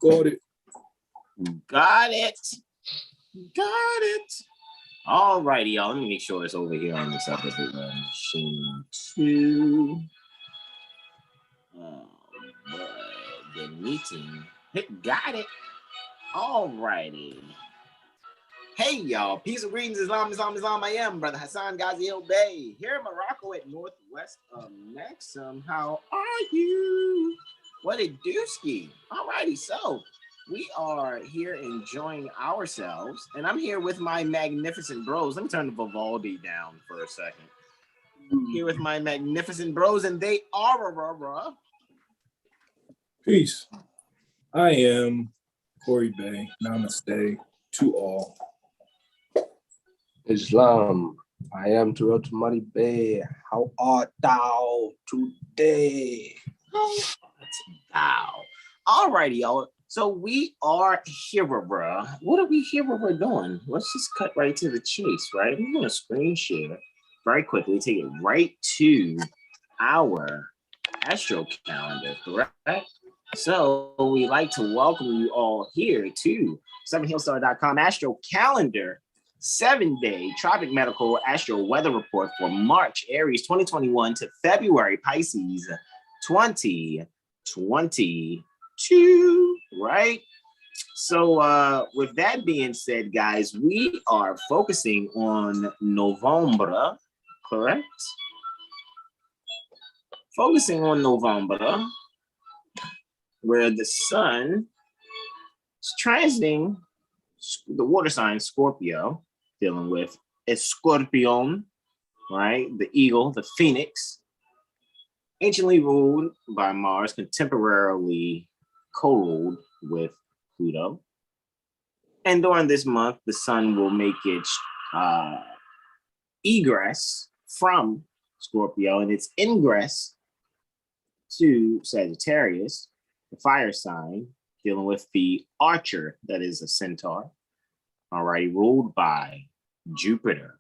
Got it. Got it. Got it. All righty, y'all. Let me make sure it's over here on this other machine too. The meeting. Got it. All righty. Hey, y'all. Peace and greetings. Islam. I am Brother Hasan Ghaziel Bey here in Morocco at northwest of Maxim. How are you? What a dooski. All righty. So we are here enjoying ourselves, and I'm here with my magnificent bros. Let me turn the Vivaldi down for a second. Here with my magnificent bros, and they are Peace. I am Horary Bey. Namaste to all. Islam. I am Terrell Tamari Bey. How art thou today? How art thou? All righty, y'all. So we are here, bruh. What are we here, bruh, doing? Let's just cut right to the chase, right? I'm going to screen share very quickly, take it right to our Astro calendar, correct? So we like to welcome you all here to 7heelstar.com Astro calendar, 7-day Tropic Medical Astro weather report for March, Aries 2021 to February, Pisces 2022, right? So with that being said, guys, we are focusing on November, correct? Focusing on November, where the sun is transiting the water sign Scorpio, dealing with Escorpion, right? The eagle, the phoenix, anciently ruled by Mars, contemporarily co-ruled with Pluto. And during this month, the sun will make its egress from Scorpio and its ingress to Sagittarius, the fire sign, dealing with the Archer, that is a centaur, all right, ruled by Jupiter.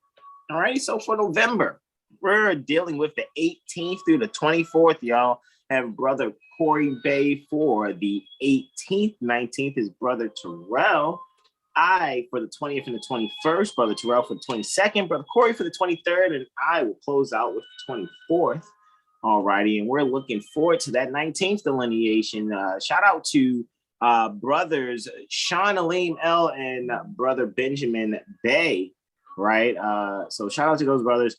All right, so for November, we're dealing with the 18th through the 24th, y'all. Have Brother Horary Bey for the 18th, 19th is Brother Terrell. I for the 20th and the 21st, Brother Terrell for the 22nd, Brother Corey for the 23rd, and I will close out with the 24th. All righty, and we're looking forward to that 19th delineation. Shout out to brothers Sean Aleem L and Brother Benjamin Bey, right? So shout out to those brothers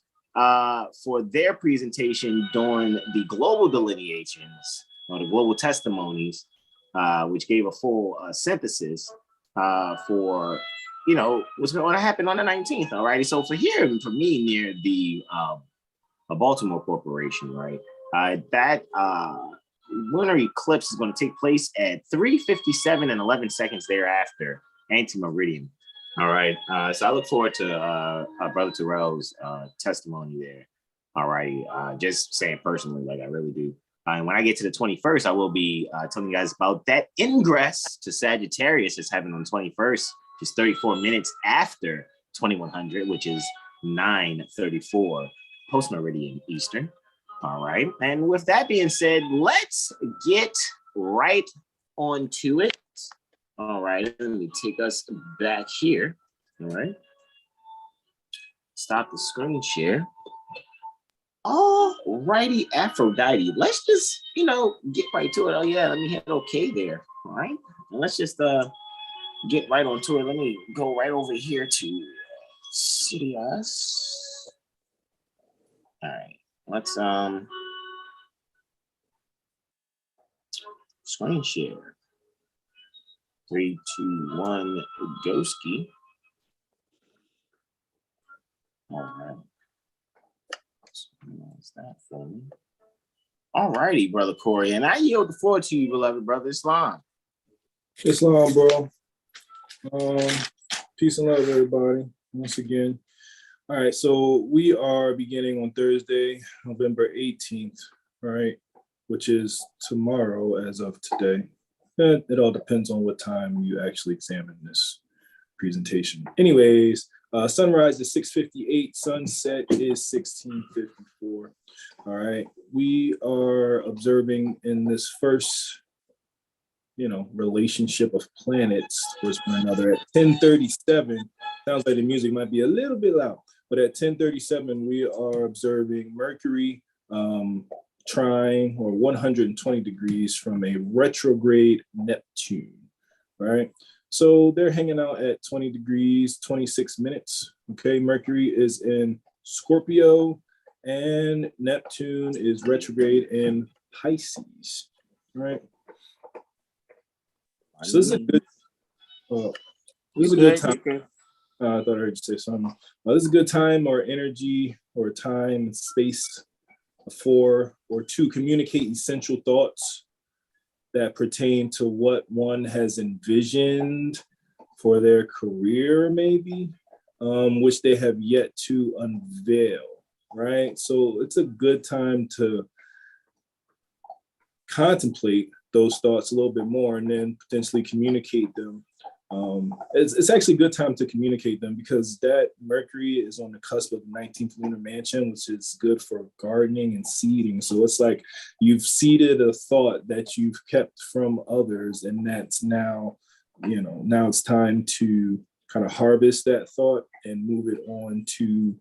for their presentation during the global delineations or the global testimonies, which gave a full synthesis for, you know, what's going to happen on the 19th. All righty, so for here, for me near the Baltimore Corporation, right? That lunar eclipse is going to take place at 3:57 and 11 seconds thereafter, anti-meridian. All right. So I look forward to Brother Terrell's testimony there. All right. Just saying personally, like I really do. And when I get to the 21st, I will be telling you guys about that ingress to Sagittarius that's happening on the 21st, just 34 minutes after 2100, which is 9:34 post-meridian Eastern. All right. And with that being said, let's get right onto it. All right. Let me take us back here. All right. Stop the screen share. All righty, Aphrodite. Let's just, you know, get right to it. Oh, yeah. Let me hit OK there. All right. And let's just get right onto it. Let me go right over here to Sirius. All right, let's screen share. 3, 2, 1, go ski. All right. What's that for me? All righty, Brother Corey, and I yield the floor to you, beloved brother Islam. Islam, bro. Peace and love, everybody. Once again. All right, so we are beginning on Thursday, November 18th, right, which is tomorrow as of today. It all depends on what time you actually examine this presentation. Anyways, sunrise is 6:58, sunset is 16:54. All right, we are observing in this first, relationship of planets towards one another. At 10:37, sounds like the music might be a little bit loud, but at 10:37, we are observing Mercury trine or 120 degrees from a retrograde Neptune, right? So they're hanging out at 20 degrees, 26 minutes. Okay, Mercury is in Scorpio and Neptune is retrograde in Pisces, right? So this is a good time. I thought I heard you say something. This is a good time or energy or time and space for or to communicate essential thoughts that pertain to what one has envisioned for their career, maybe, which they have yet to unveil, right? So it's a good time to contemplate those thoughts a little bit more and then potentially communicate them. It's actually a good time to communicate them because that Mercury is on the cusp of the 19th lunar mansion, which is good for gardening and seeding. So it's like you've seeded a thought that you've kept from others, and that's now, now it's time to kind of harvest that thought and move it on to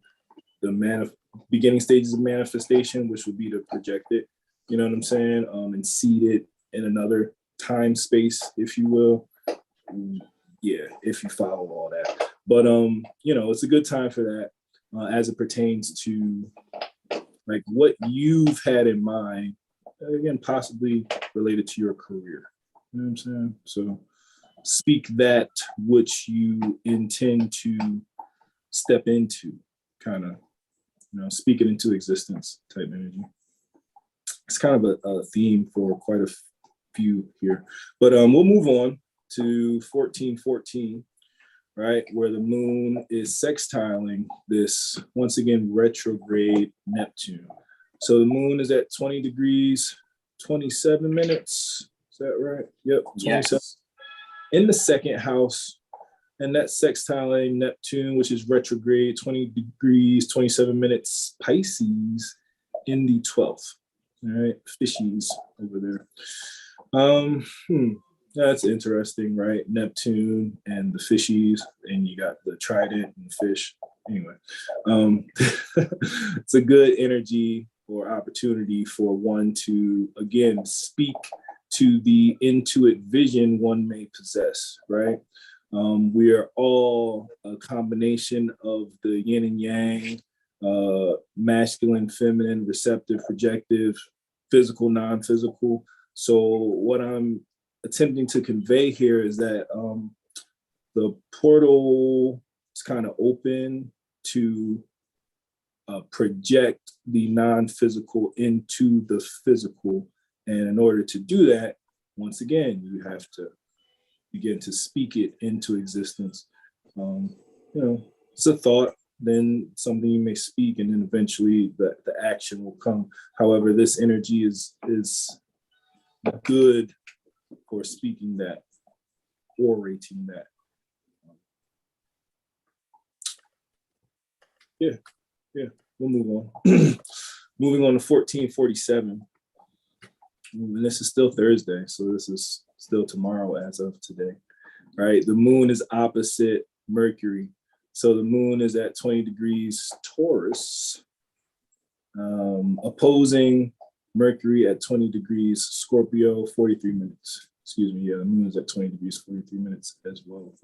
the beginning stages of manifestation, which would be to project it, you know what I'm saying, and seed it in another time space, if you will. Yeah, if you follow all that. But it's a good time for that as it pertains to like what you've had in mind, again, possibly related to your career. You know what I'm saying? So speak that which you intend to step into, kind of, speak it into existence type energy. It's kind of a theme for quite a few here, but we'll move on to 1414, right, where the moon is sextiling this, once again, retrograde Neptune. So the moon is at 20 degrees, 27 minutes. Is that right? Yep. 27. Yes. In the second house, and that's sextiling Neptune, which is retrograde, 20 degrees, 27 minutes, Pisces in the 12th. All right, fishies over there. That's interesting, right? Neptune and the fishies, and you got the trident and the fish. Anyway, it's a good energy or opportunity for one to, again, speak to the intuitive vision one may possess, right? We are all a combination of the yin and yang, masculine, feminine, receptive, projective, physical, non-physical. So what I'm attempting to convey here is that the portal is kind of open to project the non-physical into the physical. And in order to do that, once again, you have to begin to speak it into existence. It's a thought, then something you may speak, and then eventually the action will come. However, this energy is good for speaking that, orating that. We'll move on. Moving on to 1447. And this is still Thursday, so this is still tomorrow as of today. All right, the moon is opposite Mercury. So the moon is at 20 degrees Taurus, opposing Mercury at 20 degrees Scorpio, 43 minutes. Excuse me, the moon is at 20 degrees, 43 minutes as well.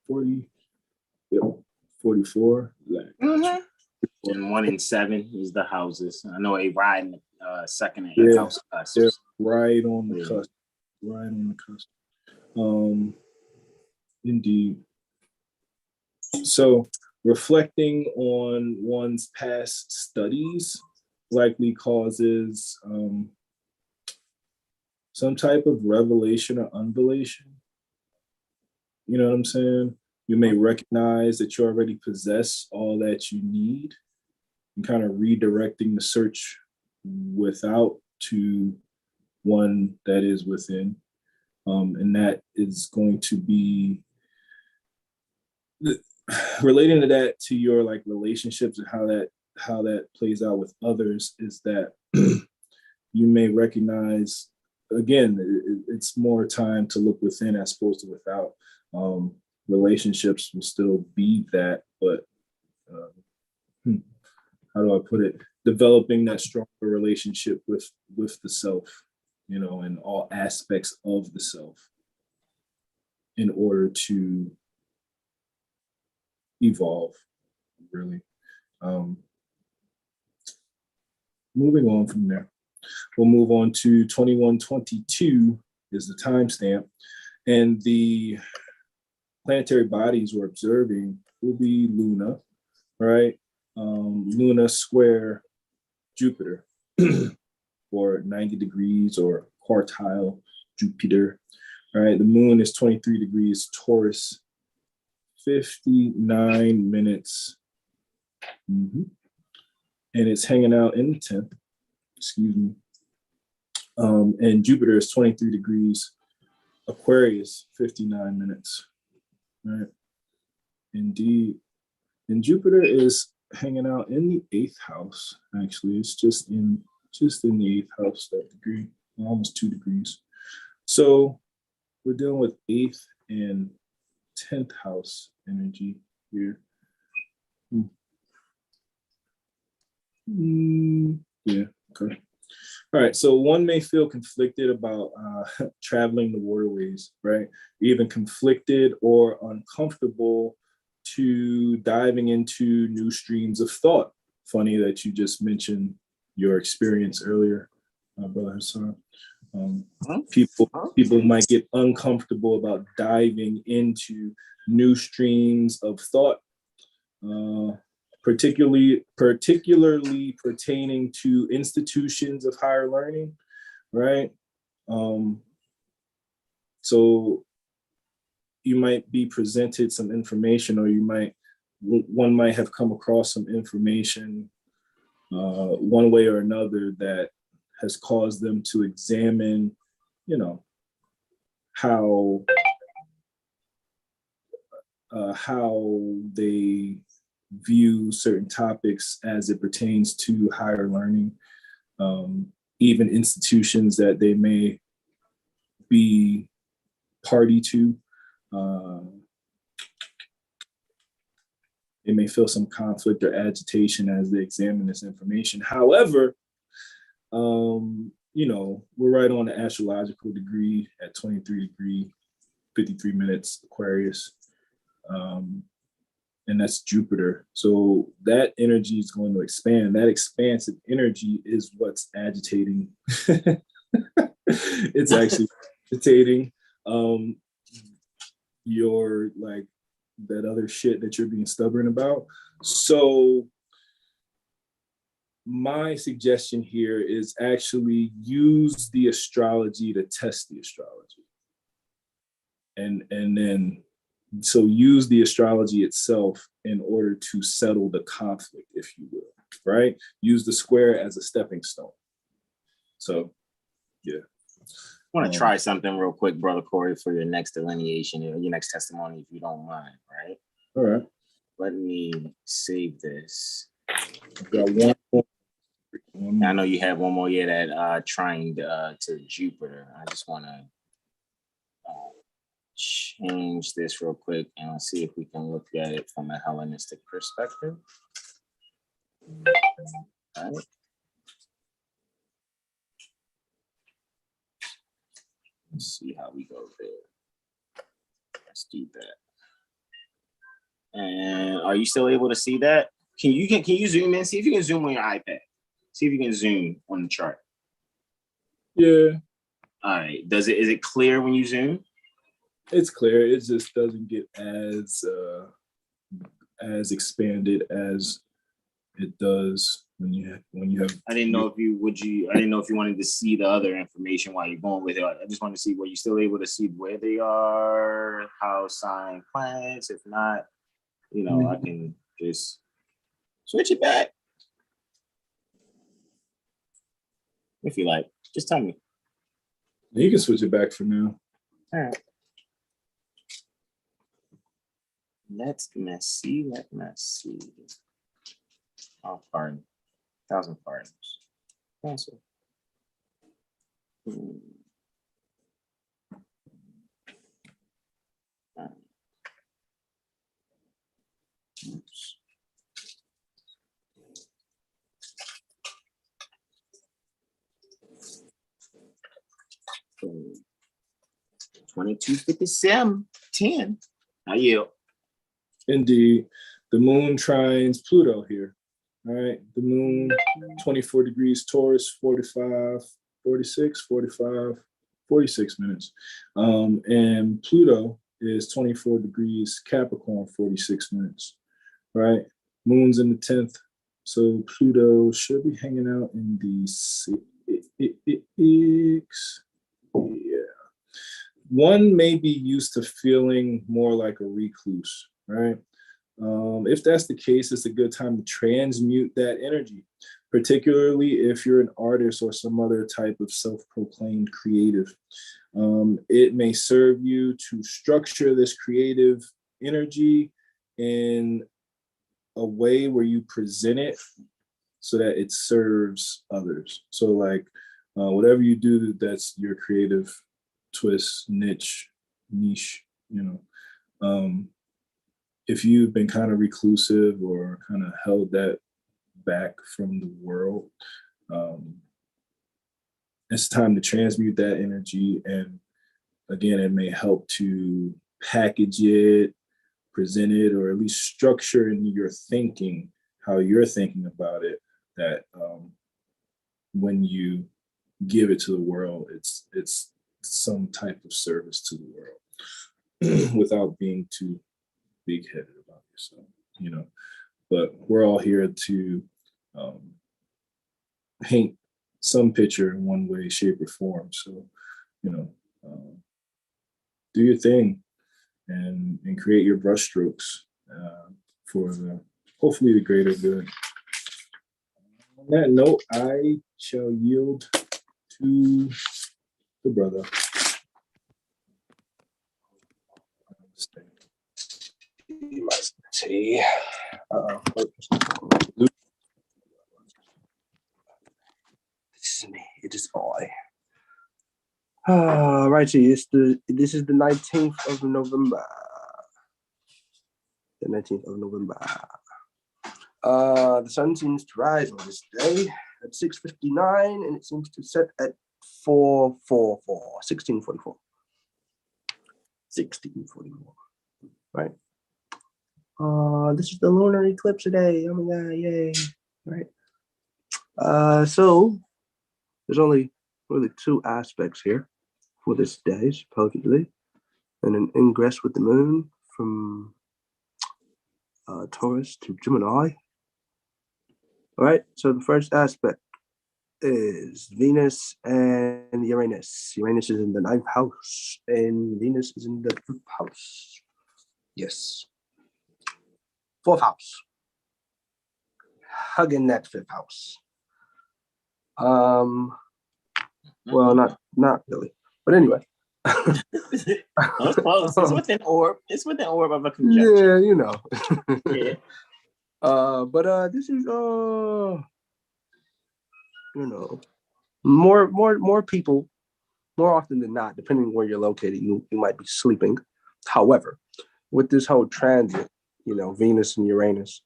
44. Mm-hmm. And 1 in 7 is the houses. I know a ride in the second and house cusp. Yeah, right on the cusp. Right on the cusp. Indeed. So reflecting on one's past studies likely causes some type of revelation or unvelation. You know what I'm saying? You may recognize that you already possess all that you need and kind of redirecting the search without to one that is within. And that is going to be relating to that, to your like relationships and how that plays out with others, is that you may recognize again, it's more time to look within as opposed to without. Relationships will still be that, but how do I put it? Developing that stronger relationship with the self, you know, in all aspects of the self, in order to evolve, really. Moving on from there, we'll move on to 2122 is the timestamp, and the planetary bodies we're observing will be Luna, right? Luna square Jupiter, or 90 degrees, or quartile Jupiter, right? The moon is 23 degrees Taurus, 59 minutes. And it's hanging out in the 10th, excuse me. And Jupiter is 23 degrees Aquarius, 59 minutes, right? Indeed. And Jupiter is hanging out in the 8th house. Actually, it's just in the 8th house, that degree, almost 2 degrees. So we're dealing with 8th and 10th house energy here. Yeah, okay. All right, so one may feel conflicted about traveling the waterways, right? Even conflicted or uncomfortable to diving into new streams of thought. Funny that you just mentioned your experience earlier, Brother Hasan. People might get uncomfortable about diving into new streams of thought, particularly pertaining to institutions of higher learning, right? So you might be presented some information, or one might have come across some information one way or another that has caused them to examine, you know, how they view certain topics as it pertains to higher learning, even institutions that they may be party to. They may feel some conflict or agitation as they examine this information. However, you know, we're right on the astrological degree at 23 degree, 53 minutes Aquarius. And that's Jupiter. So that energy is going to expand. That expansive energy is what's agitating. It's actually agitating your, like, that other shit that you're being stubborn about. So my suggestion here is actually use the astrology to test the astrology. And then, so use the astrology itself in order to settle the conflict, if you will, right? Use the square as a stepping stone. So, yeah. I want to try something real quick, Brother Corey, for your next delineation, your next testimony, if you don't mind, right? All right. Let me save this. I've got one more. I know you have one more yet at trying to Jupiter. I just want to change this real quick and let's see if we can look at it from a Hellenistic perspective. All right. Let's see how we go there. Let's do that. And are you still able to see that? Can you zoom in? See if you can zoom on your iPad. See if you can zoom on the chart. Yeah. All right. Is it clear when you zoom? It's clear. It just doesn't get as expanded as it does when you have. I didn't know if you wanted to see the other information while you're going with it. I just want to see, were you still able to see where they are, how sign planets? If not, you know, I can just switch it back. If you like, just tell me. You can switch it back for now. All right. Let's see. Oh, pardon. 1,000 pardons. Cancel. Oops. 2257, 10. I yield. Indeed. The moon trines Pluto here. All right. The moon, 24 degrees Taurus, 45, 46, 45, 46 minutes. And Pluto is 24 degrees Capricorn, 46 minutes. Right. Moon's in the 10th. So Pluto should be hanging out in the 6. Yeah. One may be used to feeling more like a recluse, right? If that's the case, it's a good time to transmute that energy, particularly if you're an artist or some other type of self-proclaimed creative. It may serve you to structure this creative energy in a way where you present it so that it serves others. So like whatever you do, that's your creative twist, niche, if you've been kind of reclusive or kind of held that back from the world, it's time to transmute that energy. And again, it may help to package it, present it, or at least structure in your thinking, how you're thinking about it, that when you give it to the world, it's some type of service to the world without being too big-headed about yourself, but we're all here to paint some picture in one way, shape, or form. So, do your thing and create your brushstrokes for hopefully the greater good. On that note, I shall yield to the brother. Tea. This is me. It is I. Righty. This is the 19th of November. The 19th of November. The sun seems to rise on this day at 6:59, and it seems to set at 1644. 1644. Right. This is the lunar eclipse today. Oh my god, yay. Right. So there's only really two aspects here for this day, supposedly. And an ingress with the moon from Taurus to Gemini. All right, so the first aspect is Venus and Uranus. Uranus is in the 9th house and Venus is in the 5th house. Yes. 4th house. Hugging that 5th house. Well, not really. But anyway. It's close. It's within orb. It's within orb of a conjunction. Yeah, you know. Yeah. But this is more people, more often than not, depending where you're located, you might be sleeping. However, with this whole transit, Venus and Uranus,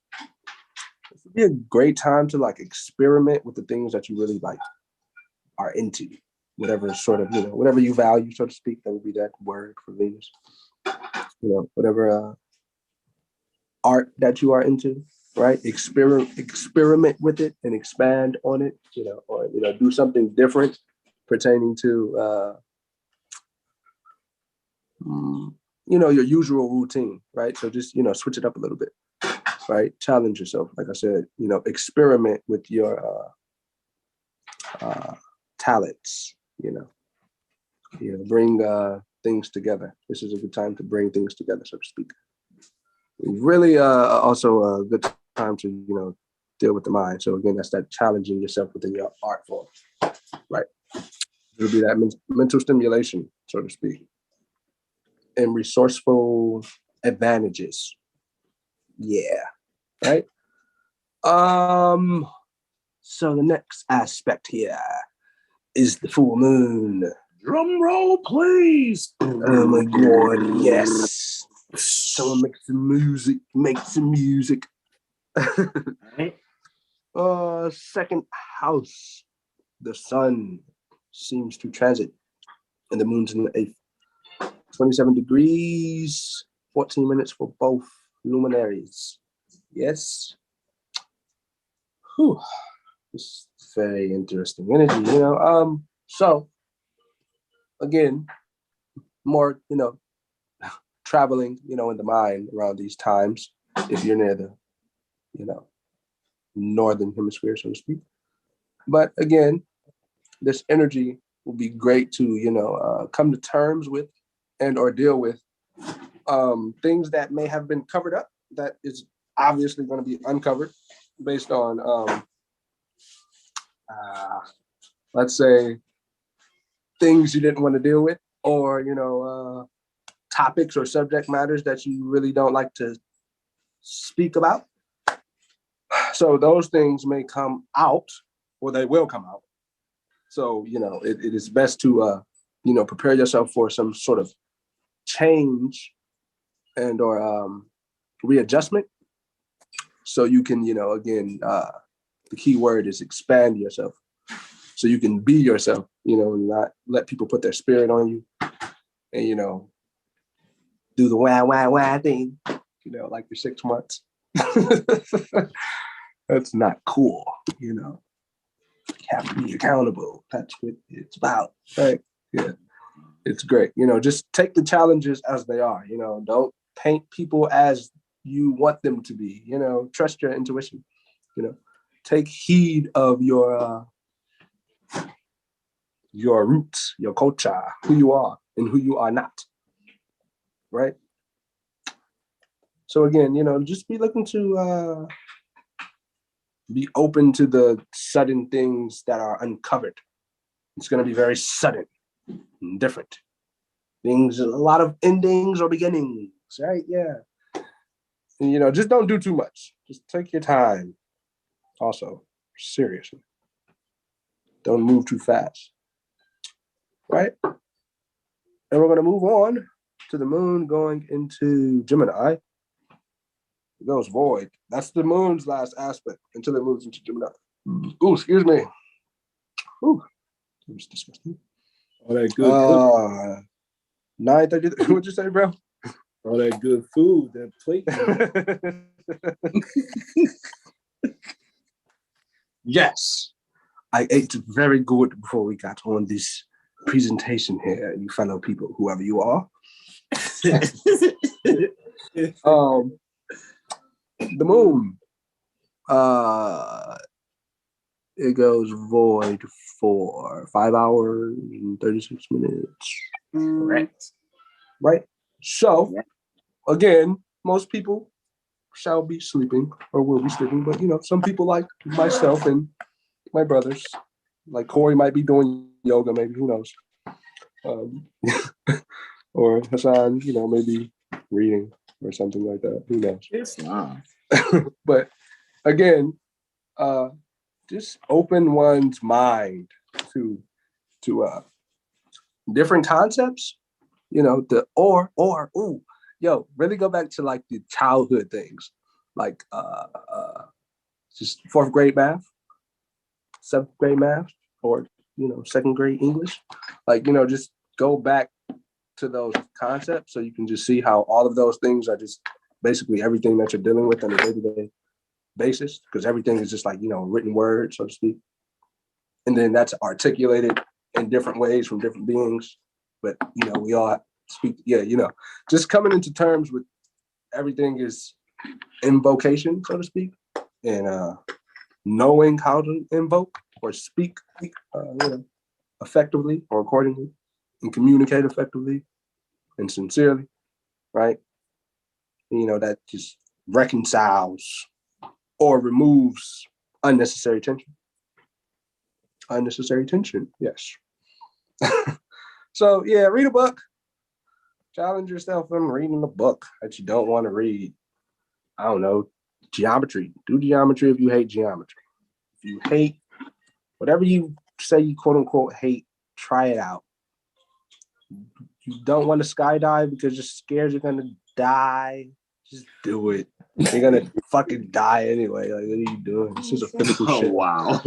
it would be a great time to like experiment with the things that you really like are into. Whatever sort of, whatever you value, so to speak, that would be that word for Venus. Whatever art that you are into, right? Experiment with it and expand on it, or do something different pertaining to your usual routine, right? So just switch it up a little bit, right? Challenge yourself, like I said, experiment with your talents, bring things together. This is a good time to bring things together, so to speak. Really also a good time to deal with the mind. So again, that's that challenging yourself within your art form, right? It'll be that mental stimulation, so to speak, and resourceful advantages. Yeah, right. So the next aspect here is the full moon. Drum roll, please. Oh my god, yes. Someone make some music. Make some music. Right? Second house. The sun seems to transit, and the moon's in the 8th. 27 degrees, 14 minutes for both luminaries. Yes. Whew. It's very interesting energy, you know. So again, more, you know, traveling, you know, in the mind around these times, if you're near the, you know, northern hemisphere, so to speak. But again, this energy will be great to, you know, come to terms with and or deal with things that may have been covered up that is obviously going to be uncovered based on, let's say, things you didn't want to deal with, or, you know, topics or subject matters that you really don't like to speak about. So those things may come out, or they will come out. So, you know, it is best to, you know, prepare yourself for some sort of change and or readjustment. So you can, you know, again, the key word is expand yourself. So you can be yourself, you know, and not let people put their spirit on you and, you know, do the wah thing, you know, like for 6 months. That's not cool, you know. You have to be accountable. That's what it's about, right? Yeah, it's great. You know, just take the challenges as they are, you know, don't paint people as you want them to be, you know, trust your intuition, you know, take heed of your roots, your culture, who you are and who you are not, right? So again, you know, just be looking to be open to the sudden things that are uncovered. It's going to be very sudden and different. Things, a lot of endings or beginnings, right? Yeah. And, you know, just don't do too much. Just take your time. Also, seriously. Don't move too fast. Right? And we're going to move on to the moon going into Gemini. It goes void. That's the moon's last aspect until it moves into Gemini. Ooh, excuse me. Ooh, it was disgusting. All that good 9:30. What'd you say, bro? all that good food, that plate. Yes, I ate very good before we got on this presentation here, you fellow people, whoever you are. The moon, it goes void for 5 hours and 36 minutes. Correct. Right? So, again, most people shall be sleeping or will be sleeping, but, you know, some people like myself and my brothers, like Corey might be doing yoga, maybe, who knows? Or Hasan, you know, maybe reading or something like that, who knows? Islam. But again, just open one's mind to different concepts, you know, really go back to like the childhood things, like just 4th grade math, 7th grade math, or, you know, 2nd grade English. Like, you know, just go back to those concepts so you can just see how all of those things are just basically everything that you're dealing with on a day-to-day basis, because everything is just like, you know, written word, so to speak. And then that's articulated in different ways from different beings. But, you know, we all speak, you know, just coming into terms with everything is invocation, so to speak, and knowing how to invoke or speak, you know, effectively or accordingly, and communicate effectively and sincerely, right? You know, that just reconciles or removes unnecessary tension. Unnecessary tension, yes. So yeah, read a book. Challenge yourself in reading a book that you don't want to read. I don't know, geometry. Do geometry if you hate geometry. If you hate whatever you say you quote unquote hate, try it out. You don't want to skydive because you're scared you're gonna die, just do it. You're gonna fucking die anyway. Like, what are you doing? It's just a physical Oh shit. wow.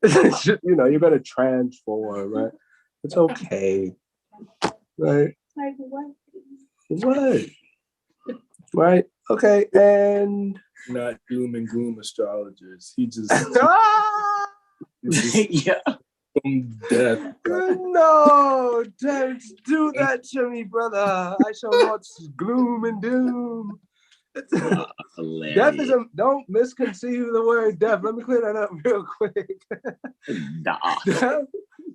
It's just, you're gonna transform, right? It's okay. Right? Like what? What? Right? Okay, and Not doom and gloom astrologers. He just, Yeah. from death. no, don't do that to me, brother. I shall not gloom and doom. Hilarious. Death is don't misconceive the word death. Let me clear that up real quick. Nah. Death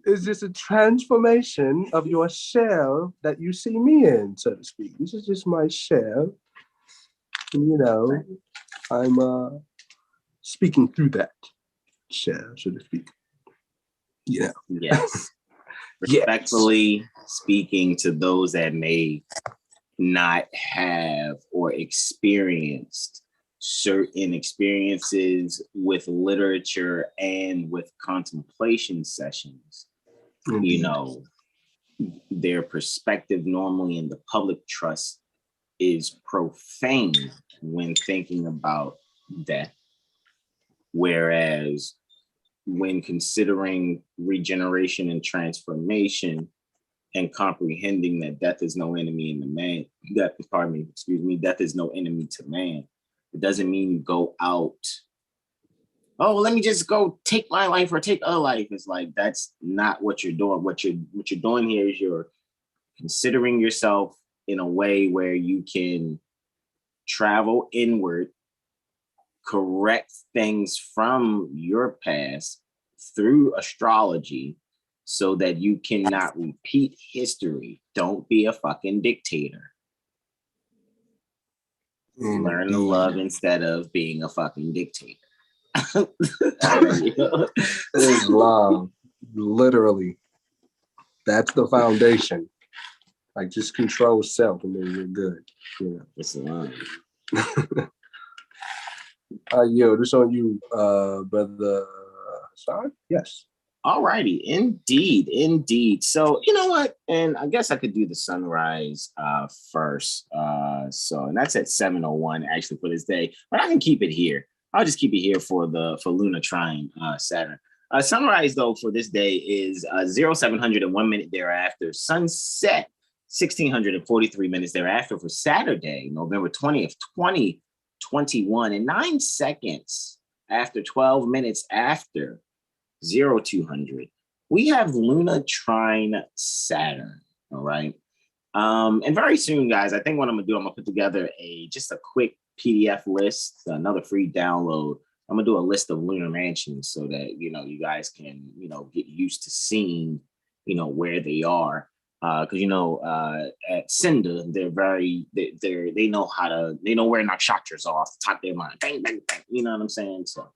is just a transformation of your shell that you see me in, so to speak. This is just my shell. And, I'm speaking through that shell, so to speak. Yes. Yes. Respectfully speaking to those that may not have or experienced certain experiences with literature and with contemplation sessions, Indeed. Their perspective normally in the public trust is profane when thinking about death. Whereas when considering regeneration and transformation and comprehending that death is no enemy in the man, death is no enemy to man. It doesn't mean you go out, oh, let me just go take my life or take a life. It's like, that's not what you're doing. What you're doing here is you're considering yourself in a way where you can travel inward, correct things from your past through astrology so that you cannot repeat history. Don't be a fucking dictator. Learn to love instead of being a fucking dictator. Islam, literally. That's the foundation. Like, just control self and then you're good. Islam. Yo, this on you, brother Hasan? Yes. Alrighty, indeed. So you know what? And I guess I could do the sunrise first. And that's at 7:01 actually for this day, but I can keep it here. I'll just keep it here for Lunar trine Saturn. Sunrise though for this day is 0701 minute thereafter. Sunset 1643 minutes thereafter for Saturday, November 20th, 2021, and 9 seconds after 12 minutes after 0200, we have Lunar trine Saturn. All right. And very soon, guys, I think what I'm gonna do, I'm gonna put together just a quick PDF list, another free download. I'm gonna do a list of lunar mansions so that you guys can get used to seeing where they are. Because at Cinder, they're they know where nakshatras are off the top of their mind. Bang, bang, bang. You know what I'm saying? So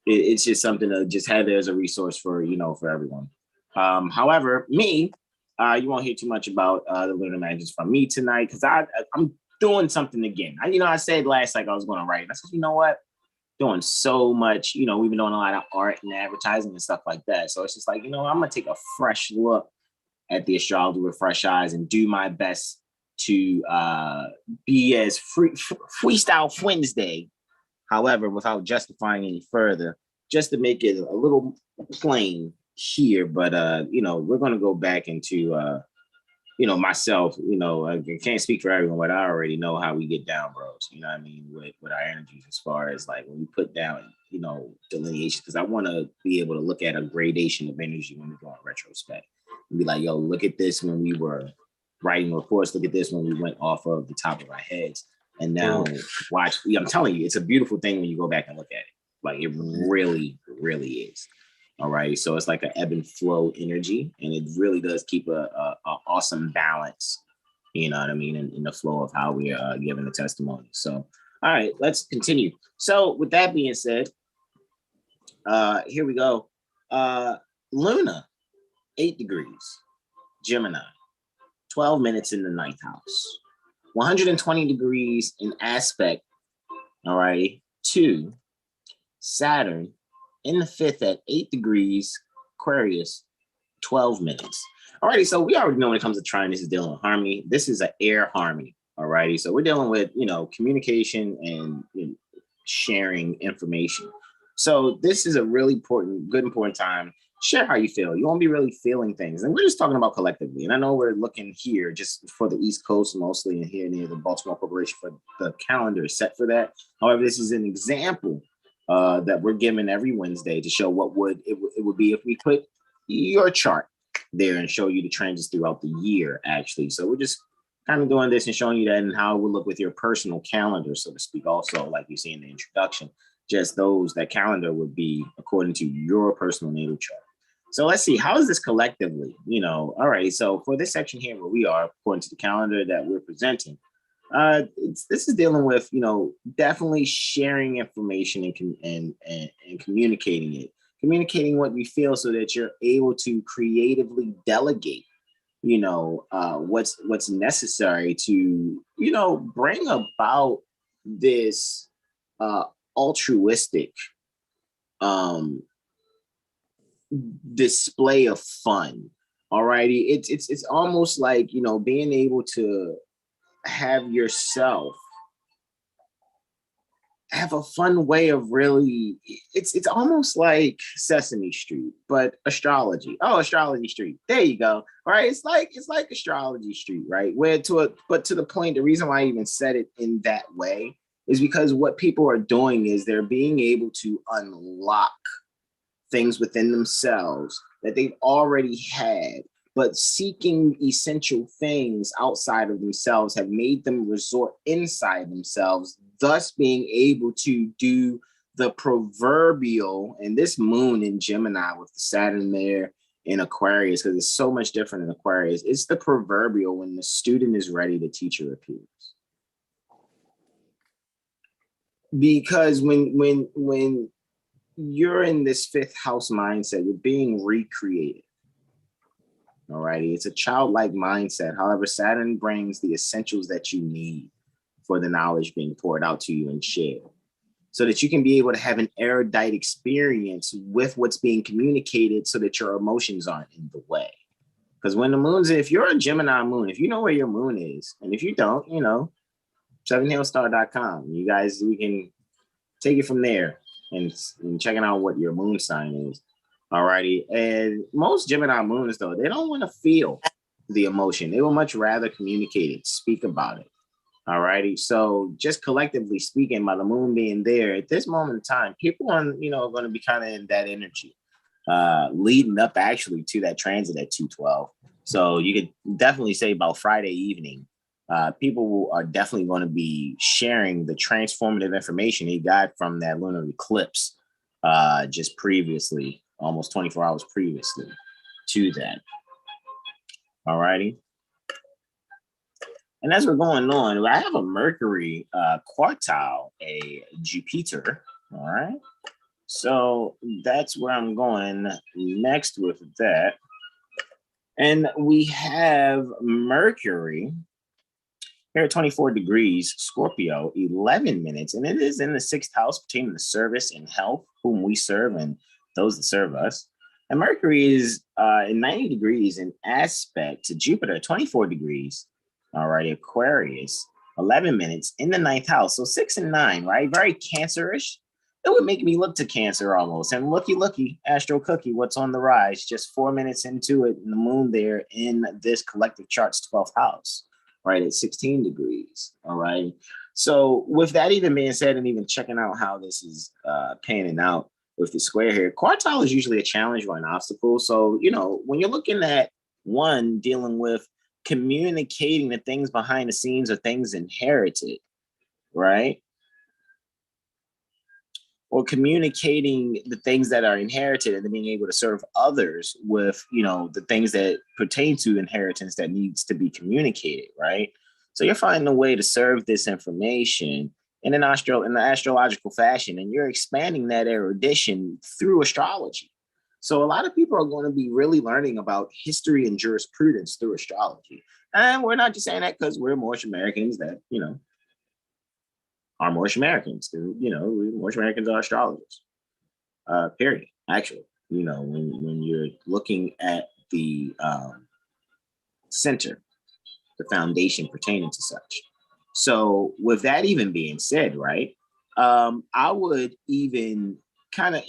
it's just something to just have there as a resource for everyone. However, me, you won't hear too much about the lunar mansions from me tonight because I'm doing something again. I said last I was going to write. I said, you know what? Doing so much. We've been doing a lot of art and advertising and stuff like that. So it's just like, I'm gonna take a fresh look at the astrology with fresh eyes and do my best to be as freestyle Wednesday. However, without justifying any further, just to make it a little plain here. But we're gonna go back into myself. I can't speak for everyone, but I already know how we get down, bros. You know what I mean, with our energies, as far as like when we put down, delineation, because I want to be able to look at a gradation of energy when we go in retrospect and be like, yo, look at this when we were writing reports, look at this when we went off of the top of our heads, and now watch. I'm telling you, it's a beautiful thing when you go back and look at it. Like, it really, really is. All right, so it's like an ebb and flow energy, and it really does keep a awesome balance. You know what I mean, in the flow of how we are giving the testimony. So, all right, let's continue. So, with that being said, here we go. Luna, 8 degrees, Gemini, 12 minutes in the 9th house, 120 degrees in aspect. All right, to Saturn in the 5th at 8 degrees, Aquarius, 12 minutes. Alrighty, so we already know when it comes to trine, this is dealing with harmony. This is an air harmony. Alrighty, so we're dealing with, communication and sharing information. So this is a really important time. Share how you feel. You won't be really feeling things. And we're just talking about collectively. And I know we're looking here just for the East Coast mostly, and here near the Baltimore Corporation for the calendar is set for that. However, this is an example that we're given every Wednesday to show what it would be if we put your chart there and show you the transits throughout the year, actually. So we're just kind of doing this and showing you that and how it would look with your personal calendar, so to speak. Also, like you see in the introduction, just that calendar would be according to your personal natal chart. So let's see, how is this collectively? All right, so for this section here where we are, according to the calendar that we're presenting, this is dealing with, definitely sharing information and communicating what you feel so that you're able to creatively delegate, what's necessary to, bring about this altruistic display of fun. Alrighty, it's almost like being able to have yourself have a fun way of really, it's almost like Sesame Street, but astrology. Oh, Astrology Street. There you go. All right. It's like Astrology Street, right? But to the point, the reason why I even said it in that way is because what people are doing is they're being able to unlock things within themselves that they've already had, but seeking essential things outside of themselves have made them resort inside themselves, thus being able to do the proverbial, and this moon in Gemini with the Saturn there in Aquarius, because it's so much different in Aquarius, it's the proverbial when the student is ready, the teacher appears. Because when you're in this fifth house mindset, you're being recreated. Alrighty, it's a childlike mindset. However, Saturn brings the essentials that you need for the knowledge being poured out to you and shared, so that you can be able to have an erudite experience with what's being communicated, so that your emotions aren't in the way. Because when the moon's, if you're a Gemini moon, if you know where your moon is, and if you don't, sevenhillstar.com, you guys, we can take it from there and checking out what your moon sign is. Alrighty, and most Gemini moons, though, they don't want to feel the emotion. They will much rather communicate it, speak about it. Alrighty, so just collectively speaking, by the moon being there at this moment in time, people are, going to be kind of in that energy, leading up actually to that transit at 212. So you could definitely say about Friday evening, people are definitely going to be sharing the transformative information he got from that lunar eclipse just previously, almost 24 hours previously to that. All righty. And as we're going on, I have a Mercury quartile, a Jupiter. All right. So that's where I'm going next with that. And we have Mercury here at 24 degrees, Scorpio, 11 minutes. And it is in the sixth house pertaining to service and health, whom we serve and those that serve us. And Mercury is in 90 degrees in aspect to Jupiter, 24 degrees. All right, Aquarius, 11 minutes in the ninth house. So 6 and 9, right? Very Cancerish. It would make me look to Cancer almost. And looky, Astro Cookie, what's on the rise? Just 4 minutes into it, and the moon there in this collective chart's 12th house, right, at 16 degrees. All right. So with that even being said, and even checking out how this is panning out with the square here, quartile is usually a challenge or an obstacle. So, when you're looking at one dealing with communicating the things behind the scenes or things inherited, right? Or communicating the things that are inherited and then being able to serve others with, the things that pertain to inheritance that needs to be communicated, right? So you're finding a way to serve this information in the astrological fashion, and you're expanding that erudition through astrology. So a lot of people are going to be really learning about history and jurisprudence through astrology. And we're not just saying that because we're Moorish Americans that, are Moorish Americans. Moorish Americans are astrologers, period. Actually, when you're looking at the center, the foundation pertaining to such. So with that even being said, right, I would even kind of,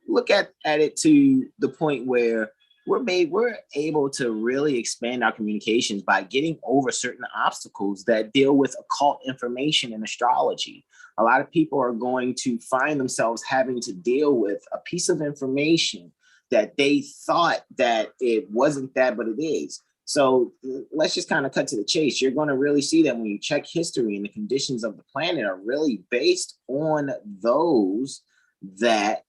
look at it to the point where we're able to really expand our communications by getting over certain obstacles that deal with occult information and astrology. A lot of people are going to find themselves having to deal with a piece of information that they thought that it wasn't that, but it is. So let's just kind of cut to the chase. You're going to really see that when you check history, and the conditions of the planet are really based on those that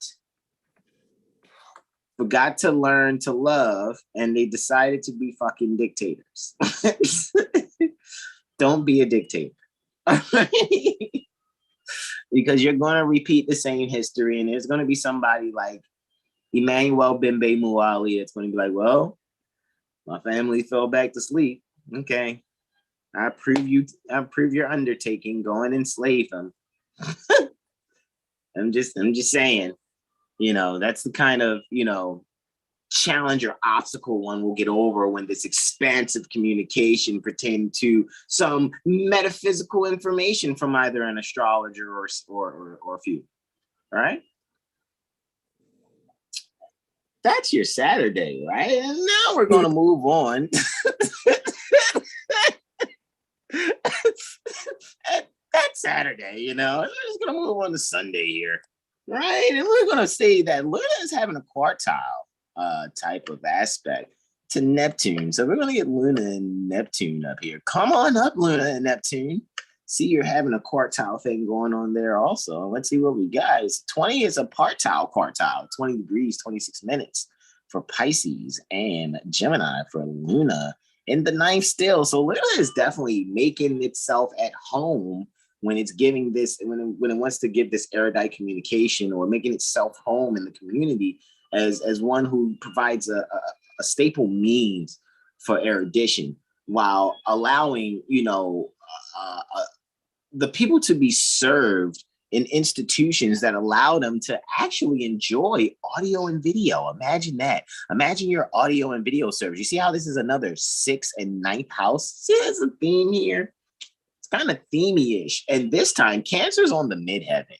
forgot to learn to love, and they decided to be fucking dictators. Don't be a dictator. Because you're going to repeat the same history, and there's going to be somebody like Emmanuel Bimbe Muali that's going to be like, well, my family fell back to sleep. Okay. I approve your undertaking. Go and enslave them. I'm just saying, that's the kind of, challenge or obstacle one will get over when this expansive communication pertaining to some metaphysical information from either an astrologer or a few. All right. That's your Saturday, right? And now we're going to move on. That's Saturday, we're just going to move on to Sunday here, right? And we're going to say that Luna is having a quartile type of aspect to Neptune. So we're going to get Luna and Neptune up here. Come on up, Luna and Neptune. See, you're having a quartile thing going on there also. Let's see what we got. 20 is a quartile, 20 degrees, 26 minutes for Pisces, and Gemini for Luna in the ninth still. So Luna is definitely making itself at home when it's giving this, when it wants to give this erudite communication, or making itself home in the community as one who provides a staple means for erudition, while allowing, the people to be served in institutions that allow them to actually enjoy audio and video. Imagine that. Imagine your audio and video service. You see how this is another 6th and 9th house? See, there's a theme here. It's kind of themey-ish. And this time, Cancer's on the midheaven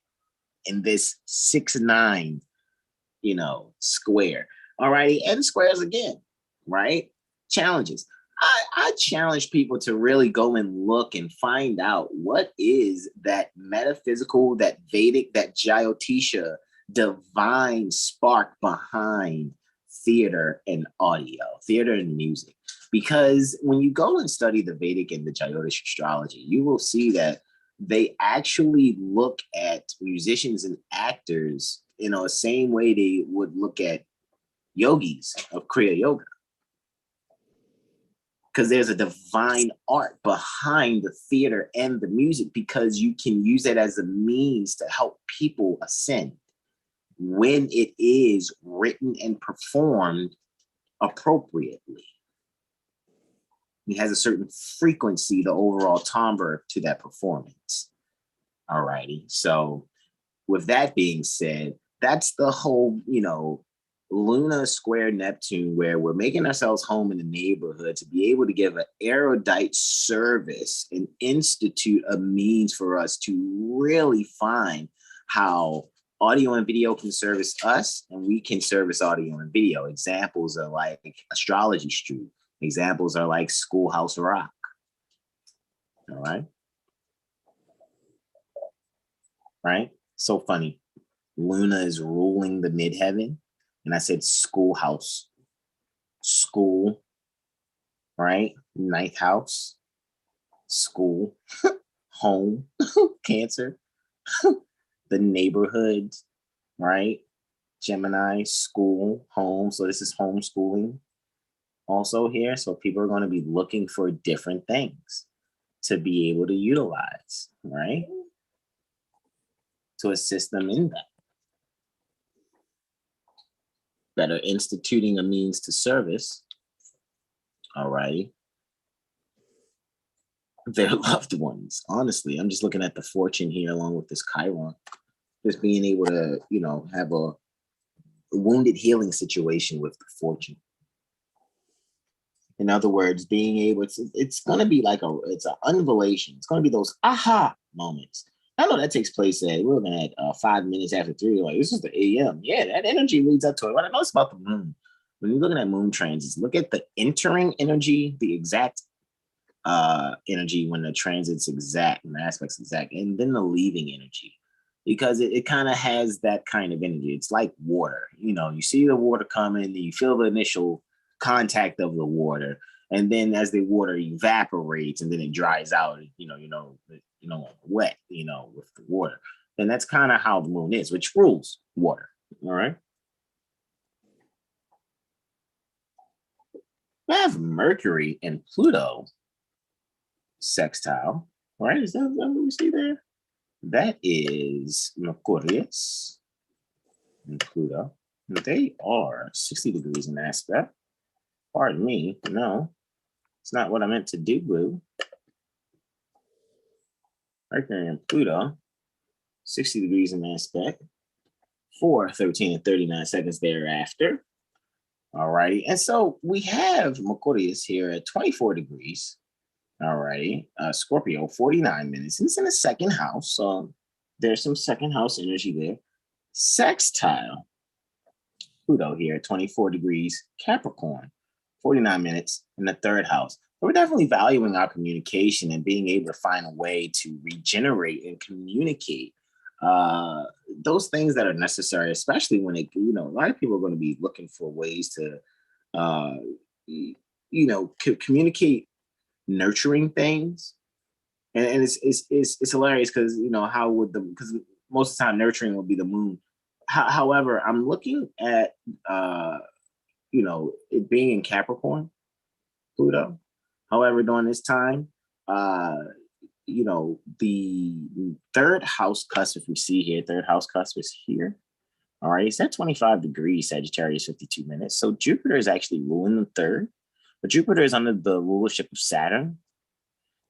in this 6-9, square. All righty. And squares again, right? Challenges. I challenge people to really go and look and find out what is that metaphysical, that Vedic, that Jyotisha divine spark behind theater and audio, theater and music. Because when you go and study the Vedic and the Jyotish astrology, you will see that they actually look at musicians and actors, the same way they would look at yogis of Kriya Yoga. Because there's a divine art behind the theater and the music, because you can use it as a means to help people ascend when it is written and performed appropriately. It has a certain frequency, the overall timbre to that performance. All righty. So with that being said, that's the whole, Luna square Neptune, where we're making ourselves home in the neighborhood to be able to give an erudite service and institute a means for us to really find how audio and video can service us, and we can service audio and video. Examples are like Astrology Street. Examples are like Schoolhouse Rock. All right. Right? So funny. Luna is ruling the midheaven. And I said schoolhouse, school, right? Ninth house, school, home, Cancer, the neighborhood, right? Gemini, school, home. So this is homeschooling also here. So people are going to be looking for different things to be able to utilize, right? To assist them in that. That are instituting a means to service, all right, their loved ones. Honestly, I'm just looking at the fortune here along with this Chiron. Just being able to, have a wounded healing situation with the fortune. In other words, being able to, it's going to be like it's an unvelation. It's going to be those aha moments. I know that takes place we're looking at 5 minutes after 3. Like, this is the AM. Yeah, that energy leads up to it. What I know it's about the moon. When you're looking at moon transits, look at the entering energy, the exact energy when the transit's exact and the aspect's exact, and then the leaving energy. Because it kind of has that kind of energy. It's like water. You know, you see the water coming, and you feel the initial contact of the water, and then as the water evaporates and then it dries out, wet, with the water. And that's kind of how the moon is, which rules water. All right. We have Mercury and Pluto sextile. Right? Is that what we see there? That is Aquarius and Pluto. They are 60 degrees in aspect. Pardon me. No, it's not what I meant to do, boo. Mercury and Pluto, 60 degrees in aspect for 13 and 39 seconds thereafter. All right. And so we have Aquarius here at 24 degrees. All right. Scorpio, 49 minutes. And it's in the second house. So there's some second house energy there. Sextile Pluto here at 24 degrees Capricorn, 49 minutes in the third house. We're definitely valuing our communication and being able to find a way to regenerate and communicate those things that are necessary, especially when a lot of people are going to be looking for ways to, communicate nurturing things. And it's hilarious because, because most of the time nurturing will be the moon. However, I'm looking at, it being in Capricorn, Pluto. However, during this time, the third house cusp, if we see here, third house cusp is here. All right, it's at 25 degrees, Sagittarius, 52 minutes. So Jupiter is actually ruling the third, but Jupiter is under the rulership of Saturn.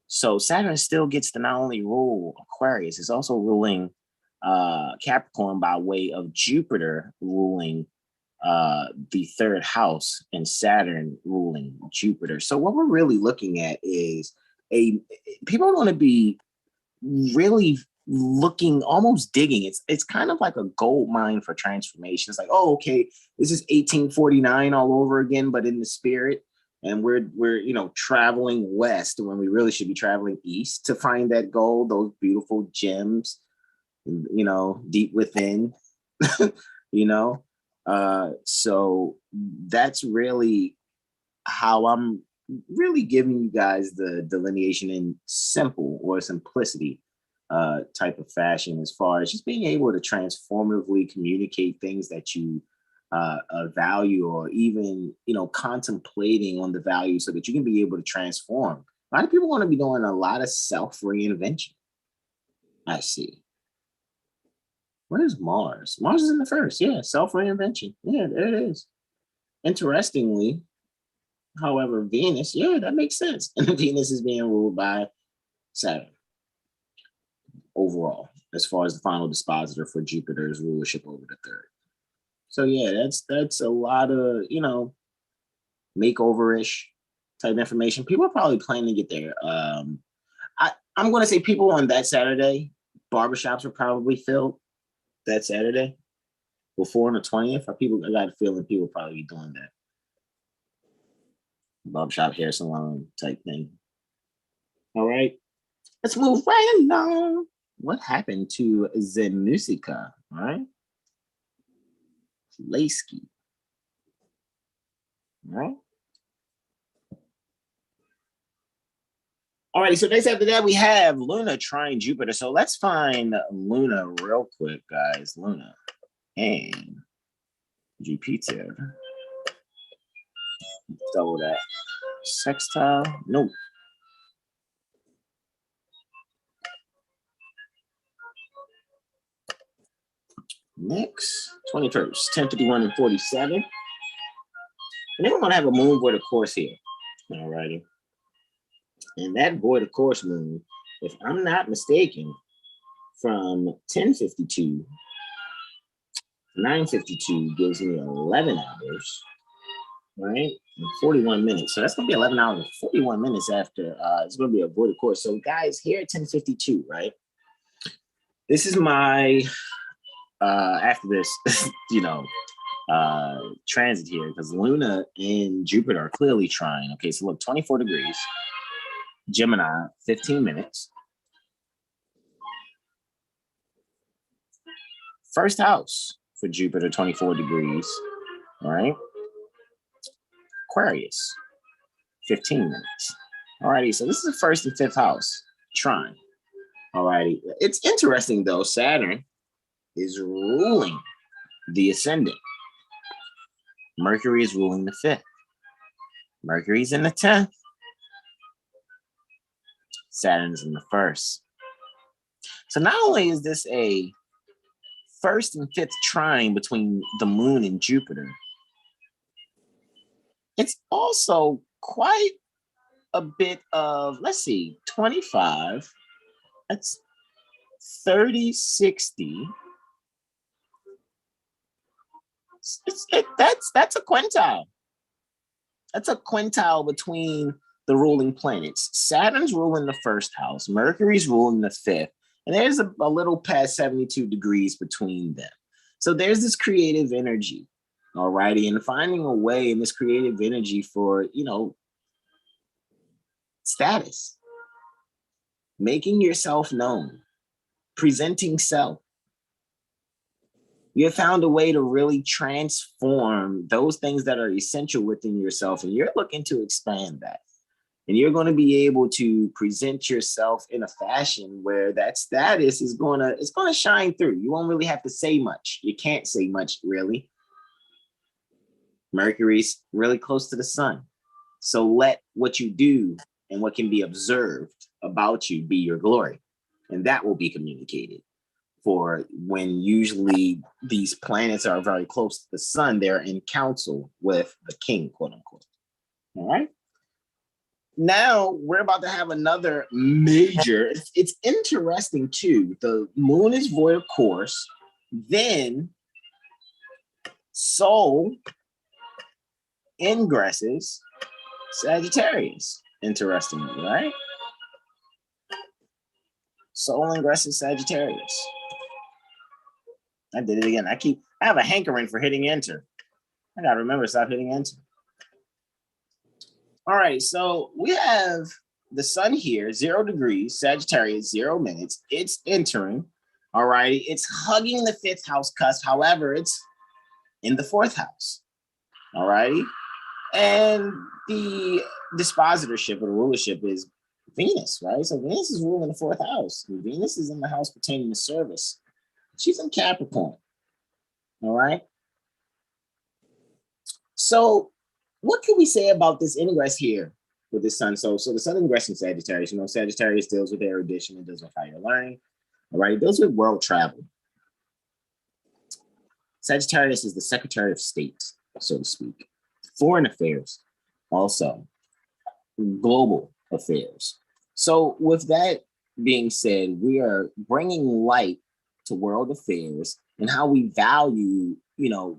So Saturn still gets to not only rule Aquarius, it's also ruling Capricorn by way of Jupiter ruling the third house and Saturn ruling Jupiter. So what we're really looking at is people are going to be really looking, almost digging. It's kind of like a gold mine for transformation. It's like, oh, okay, this is 1849 all over again, but in the spirit. And we're traveling west when we really should be traveling east to find that gold, those beautiful gems, deep within, so that's really how I'm really giving you guys the delineation in simple or simplicity type of fashion, as far as just being able to transformatively communicate things that you value, or even contemplating on the value, so that you can be able to transform. A lot of people want to be doing a lot of self-reinvention. I see. What is Mars? Mars is in the first. Yeah, self-reinvention. Yeah, there it is. Interestingly, however, Venus, yeah, that makes sense. And Venus is being ruled by Saturn overall, as far as the final dispositor for Jupiter's rulership over the third. So yeah, that's a lot of, makeover-ish type information. People are probably planning to get there. I'm going to say people on that Saturday, barbershops are probably filled that Saturday before on the 20th. I got a feeling people will probably be doing that. Barbershop, hair salon type thing. All right, let's move right along. What happened to Zenusica? All right. Laski. All right. All right, so next after that, we have Luna trine Jupiter. So let's find Luna real quick, guys. Luna and Jupiter. Double that. Sextile. Nope. Next, 21st, 10:51 and 47. And then we're going to have a moon void of course here. All righty. And that void of course moon, if I'm not mistaken, from 10:52 to 9:52 gives me 11 hours. right? In 41 minutes. So that's going to be 11 hours and 41 minutes after. It's going to be a voided course. So guys, here at 10:52, right? This is my, after this, transit here, because Luna and Jupiter are clearly trying. Okay, so look, 24 degrees. Gemini, 15 minutes. First house for Jupiter, 24 degrees. All right. Aquarius, 15 minutes. All righty. So this is the first and fifth house trine. All righty. It's interesting, though. Saturn is ruling the ascendant. Mercury is ruling the fifth. Mercury's in the 10th. Saturn's in the first. So not only is this a first and fifth trine between the moon and Jupiter, it's also quite a bit of, let's see, 25, that's 30, 60. That's a quintile. That's a quintile between the ruling planets. Saturn's ruling the first house, Mercury's ruling the fifth, and there's a little past 72 degrees between them. So there's this creative energy, all righty, and finding a way in this creative energy for, status, making yourself known, presenting self. You have found a way to really transform those things that are essential within yourself, and you're looking to expand that. And you're going to be able to present yourself in a fashion where that status is going to shine through. You won't really have to say much. You can't say much, really. Mercury's really close to the sun. So let what you do and what can be observed about you be your glory. And that will be communicated. For when usually these planets are very close to the sun, they're in council with the king, quote unquote. All right. Now we're about to have another major. It's interesting too. The moon is void of course. Then Sol ingresses Sagittarius. Interestingly, right? Sol ingresses Sagittarius. I did it again. I have a hankering for hitting enter. I gotta remember to stop hitting enter. All right, so we have the sun here, 0 degrees, Sagittarius, 0 minutes. It's entering. All righty, it's hugging the fifth house cusp. However, it's in the fourth house. All righty, and the dispositorship or the rulership is Venus, right? So Venus is ruling the fourth house. Venus is in the house pertaining to service. She's in Capricorn. All right. So what can we say about this ingress here with the sun? So the sun ingress in Sagittarius, Sagittarius deals with erudition, it deals with higher learning. All right. It deals with world travel. Sagittarius is the Secretary of State, so to speak. Foreign affairs, also global affairs. So with that being said, we are bringing light to world affairs and how we value,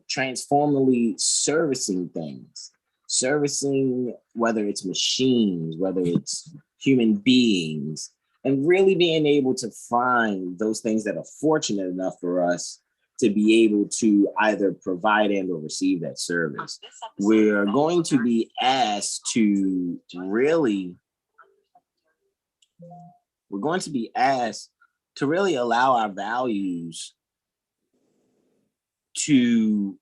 transformally servicing things, servicing whether it's machines, whether it's human beings, and really being able to find those things that are fortunate enough for us to be able to either provide and or receive that service. We're going to be asked to really allow our values to,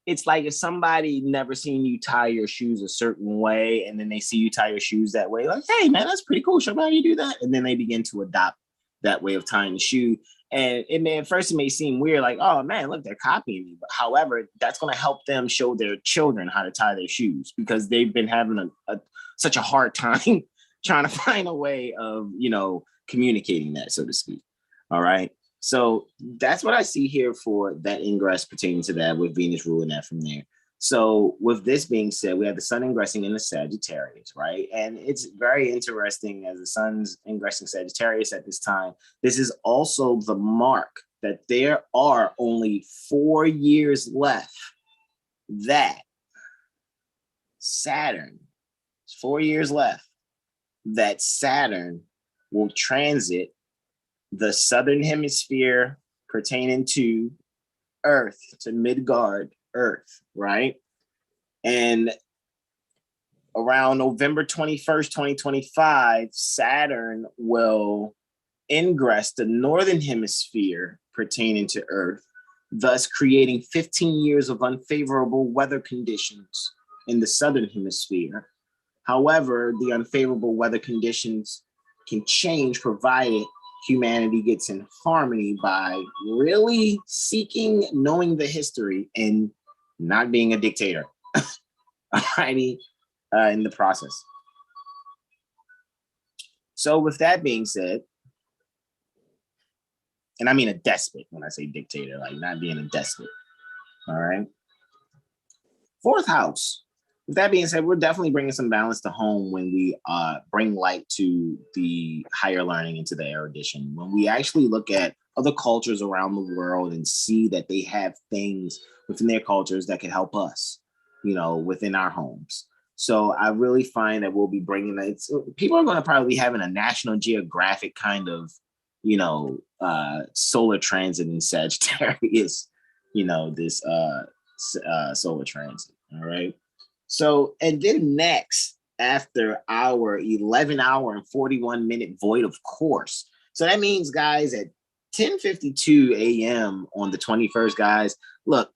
it's like if somebody never seen you tie your shoes a certain way and then they see you tie your shoes that way, like, hey man, that's pretty cool, show me how you do that. And then they begin to adopt that way of tying the shoe. And at first it may seem weird, like, oh man, look, they're copying me. But however, that's going to help them show their children how to tie their shoes because they've been having such a hard time trying to find a way of, communicating that, so to speak. All right. So that's what I see here for that ingress pertaining to that, with Venus ruling that from there. So with this being said, we have the sun ingressing in the Sagittarius, right? And it's very interesting as the sun's ingressing Sagittarius at this time. This is also the mark that there are only 4 years left that Saturn, 4 years left, that Saturn will transit the southern hemisphere pertaining to Earth, to Midgard, Earth, right? And around November 21st, 2025, Saturn will ingress the northern hemisphere pertaining to Earth, thus creating 15 years of unfavorable weather conditions in the southern hemisphere. However, the unfavorable weather conditions can change provided humanity gets in harmony by really seeking, knowing the history, and not being a dictator. Alrighty, in the process. So with that being said, and I mean a despot when I say dictator, like not being a despot. All right. Fourth house. With that being said, we're definitely bringing some balance to home when we bring light to the higher learning into the erudition. When we actually look at other cultures around the world and see that they have things within their cultures that can help us, you know, within our homes. So I really find that we'll be bringing it. People are going to probably be having a National Geographic kind of, you know, solar transit in Sagittarius, you know, this solar transit. All right. So, and then next, after our 11-hour and 41-minute void of course. So that means, guys, at 10:52 a.m. on the 21st, guys, look,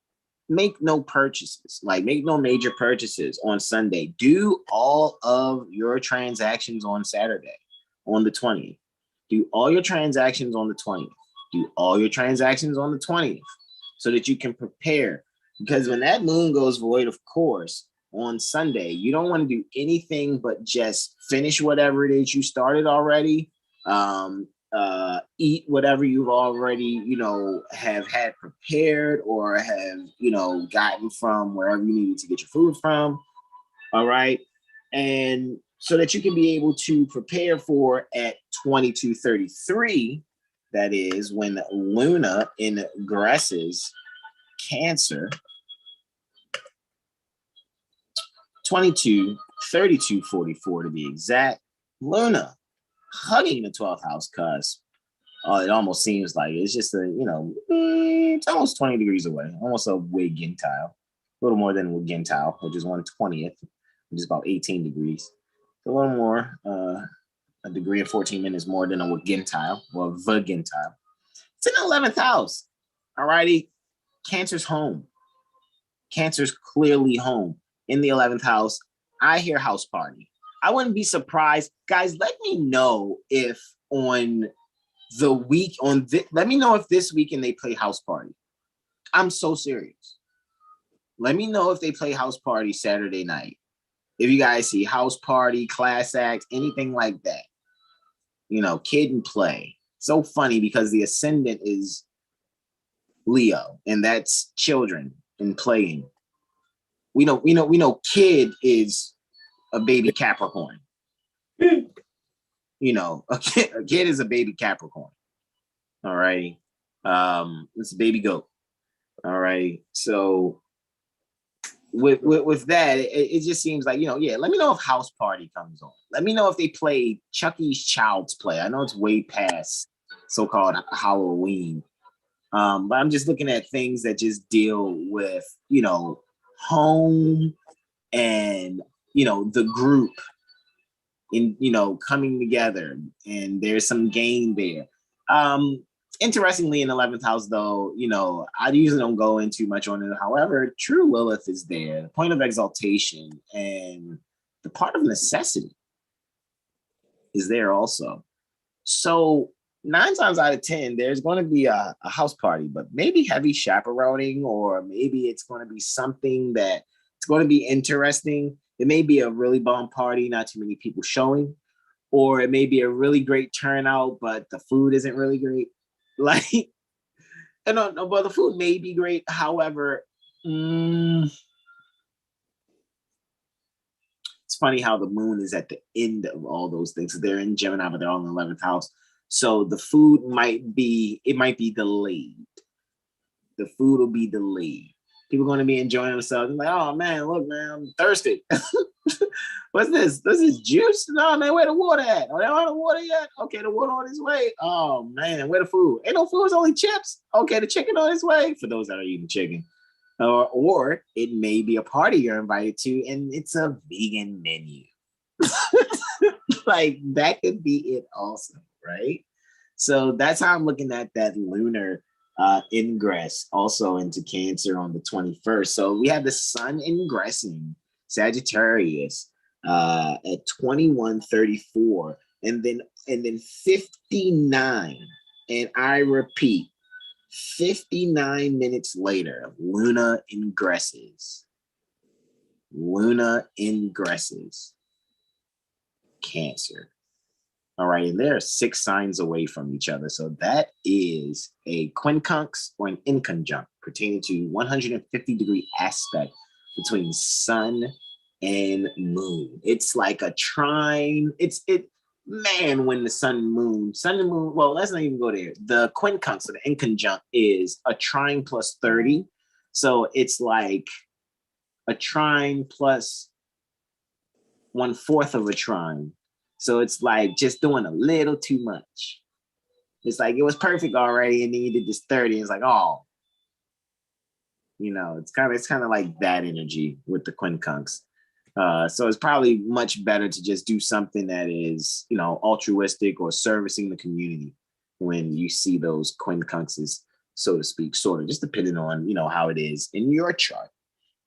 make no purchases, like make no major purchases on Sunday. Do all of your transactions on Saturday, on the 20th. Do all your transactions on the 20th. Do all your transactions on the 20th so that you can prepare. Because when that moon goes void of course on Sunday, you don't want to do anything but just finish whatever it is you started already. Eat whatever you've already, you know, have had prepared or have, you know, gotten from wherever you needed to get your food from. All right. And so that you can be able to prepare for at 22:33, that is when Luna ingresses Cancer, 22:32:44 to be exact. Luna hugging the 12th house cusp. It almost seems like it's just a, you know, it's almost 20 degrees away, almost a Wigintile, a little more than Wigintile, which is 1/20th, which is about 18 degrees. A little more, a degree and 14 minutes more than a Wigintile or Vagintile. It's in the 11th house. All righty. Cancer's home. Cancer's clearly home. In the 11th house, I hear house party. I wouldn't be surprised. Guys, let me know if on the week, let me know if this weekend they play house party. I'm so serious. Let me know if they play house party Saturday night. If you guys see house party, class act, anything like that. You know, kid and play. So funny because the ascendant is Leo, and that's children and playing. We know kid is a baby Capricorn. You know, a kid is a baby Capricorn. All right. It's a baby goat. All right. So with that, it just seems like, you know, yeah, let me know if house party comes on. Let me know if they play Chucky's Child's Play. I know it's way past so-called Halloween. But I'm just looking at things that just deal with, you know, home and, you know, the group in, you know, coming together, and there's some game there. Interestingly, in 11th house, though, you know, I usually don't go in too much on it. However, true Lilith is there, the point of exaltation and the part of necessity is there also. So 9 times out of 10, there's going to be a house party, but maybe heavy chaperoning, or maybe it's going to be something that it's going to be interesting. It may be a really bomb party, not too many people showing, or it may be a really great turnout, but the food isn't really great. Like, I don't know, but the food may be great. However, it's funny how the moon is at the end of all those things. They're in Gemini, but they're all in the 11th house. So the food might be delayed. The food will be delayed. People going to be enjoying themselves. They're like, oh man, look, man, I'm thirsty. What's this? This is juice? No, man, where the water at? Oh, they don't have the water yet? Okay, the water on its way. Oh man, where the food? Ain't no food, it's only chips. Okay, the chicken on its way for those that are eating chicken. Or it may be a party you're invited to, and it's a vegan menu. Like that could be it also, right? So that's how I'm looking at that lunar ingress also into Cancer on the 21st. So we have the sun ingressing Sagittarius at 21:34, and then 59, and I repeat, 59 minutes later, Luna ingresses. Luna ingresses Cancer. All right, and they're 6 signs away from each other. So that is a quincunx or an inconjunct pertaining to 150-degree aspect between sun and moon. It's like a trine. Man, when the sun and moon, well, let's not even go there. The quincunx or the inconjunct is a trine plus 30. So it's like a trine plus 1/4 of a trine. So it's like just doing a little too much. It's like it was perfect already, and then you did this 30. And it's like, oh, it's kind of like that energy with the quincunx. So it's probably much better to just do something that is, altruistic or servicing the community when you see those quincunxes, so to speak, sort of, just depending on, how it is in your chart.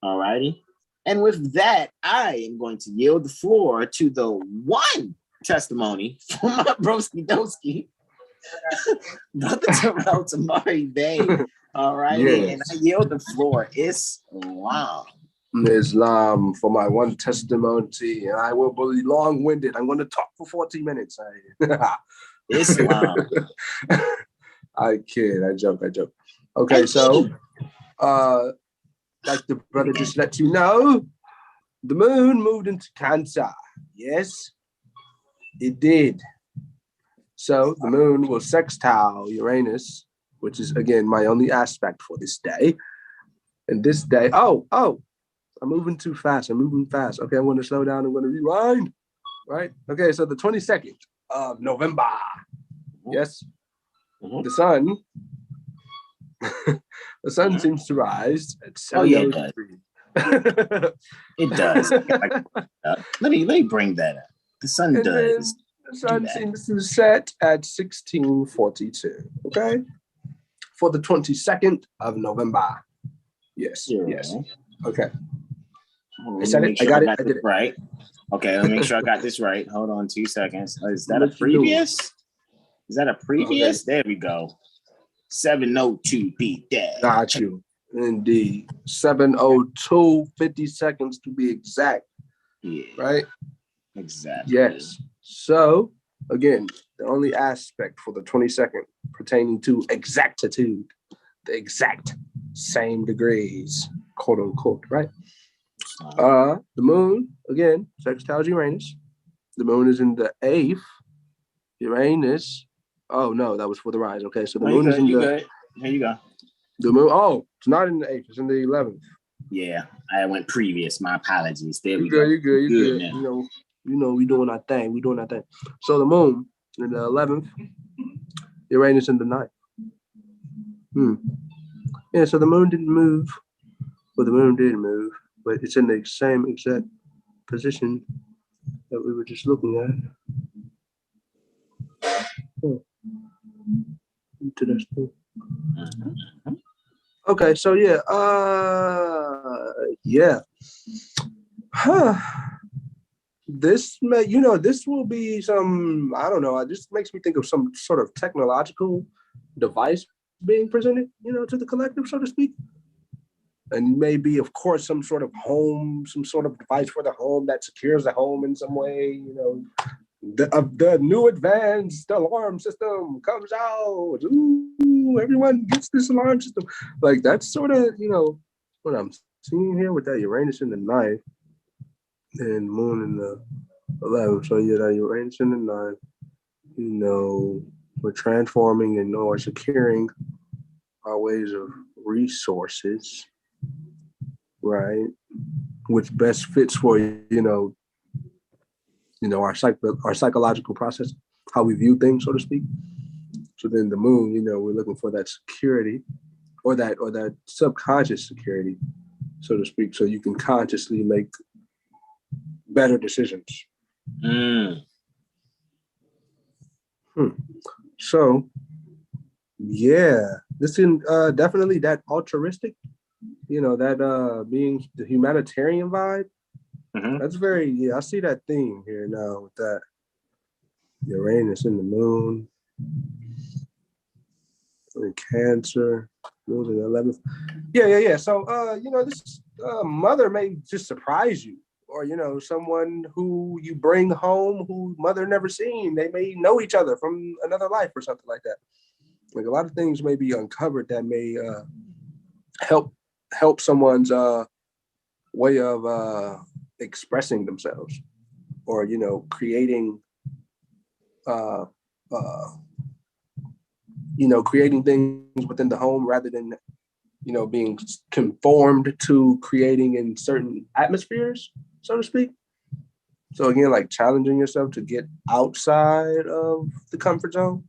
All righty. And with that, I am going to yield the floor to the one testimony from my broski doski, Brother Terrell Tamari Bey. All righty. Yes. And I yield the floor. Islam. Islam for my one testimony, and I will be long-winded. I'm going to talk for 40 minutes. Islam. I kid. I joke. Okay, so like the brother just let you know, the moon moved into Cancer. Yes, it did. So the moon will sextile Uranus, which is again my only aspect for this day. And this day, I'm moving too fast. Okay, I'm going to slow down. I'm going to rewind. Right? Okay, so the 22nd of November. Yes. Mm-hmm. The sun seems to rise at 7:03. It does. Let me bring that up. The sun does. The sun seems to set at 16:42. Okay. For the 22nd of November. Yes. Yes. Okay. I said it. I got it. I did it right. Okay, let me make sure I got this right. Hold on 2 seconds. Is that a previous? Okay. There we go. 7:02 beat that. Got you. Indeed. 7:02, 50 seconds to be exact. Yeah. Right? Exactly. Yes. So, again, the only aspect for the 22nd pertaining to exactitude, the exact same degrees, quote unquote, right? The moon, again, sextiles Uranus. The moon is in the 8th. Uranus. Oh, no, that was for the rise. Okay, so the moon is in the... Here you go. The moon, it's not in the 8th. It's in the 11th. Yeah, I went previous. My apologies. There we go. You're good. You know, we doing our thing. So the moon in the 11th. Uranus in the 9th. Yeah, so the moon didn't move. Well, the moon did move, but it's in the same exact position that we were just looking at. Interesting. Okay, so this will be some, I don't know, it just makes me think of some sort of technological device being presented, to the collective, so to speak. And maybe, of course, some sort of device for the home that secures the home in some way, The new advanced alarm system comes out. Ooh, everyone gets this alarm system. Like, that's sort of, what I'm seeing here with that Uranus in the 9th and moon in the 11th. So, that Uranus in the 9th, we're transforming and or securing our ways of resources. right? Which best fits for our psychological process, how we view things, so to speak. So then the moon, we're looking for that security, or that subconscious security, so to speak, so you can consciously make better decisions. So yeah, this is definitely that altruistic, that being the humanitarian vibe. That's very, I see that theme here now with that Uranus in the moon, in Cancer, moon in the 11th. Yeah. So, this mother may just surprise you, or, someone who you bring home who mother never seen. They may know each other from another life or something like that. Like a lot of things may be uncovered that may help someone's way of expressing themselves, or creating creating things within the home, rather than being conformed to creating in certain atmospheres, so to speak. So again, like challenging yourself to get outside of the comfort zone.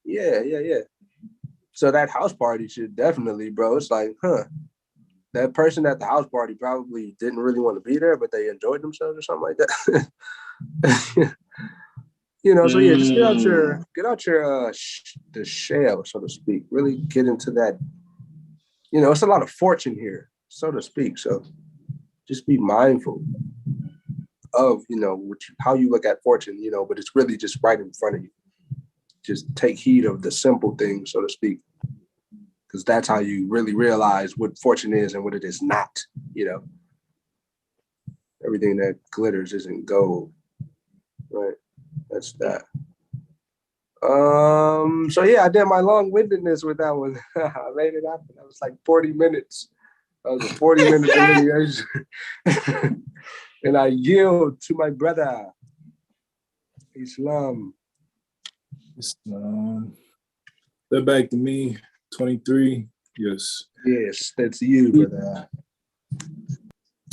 Yeah. So that house party should definitely, bro, it's like, that person at the house party probably didn't really want to be there, but they enjoyed themselves or something like that. So yeah, just get out your the shell, so to speak. Really get into that. It's a lot of fortune here, so to speak. So just be mindful of how you look at fortune. But it's really just right in front of you. Just take heed of the simple things, so to speak, because that's how you really realize what fortune is and what it is not. Everything that glitters isn't gold, right? That's that. So yeah, I did my long-windedness with that one. I made it happen. That was like 40 minutes. That was a 40-minute delineation. And I yield to my brother. Islam. They're back to me, 23. Yes. Yes, that's you, brother.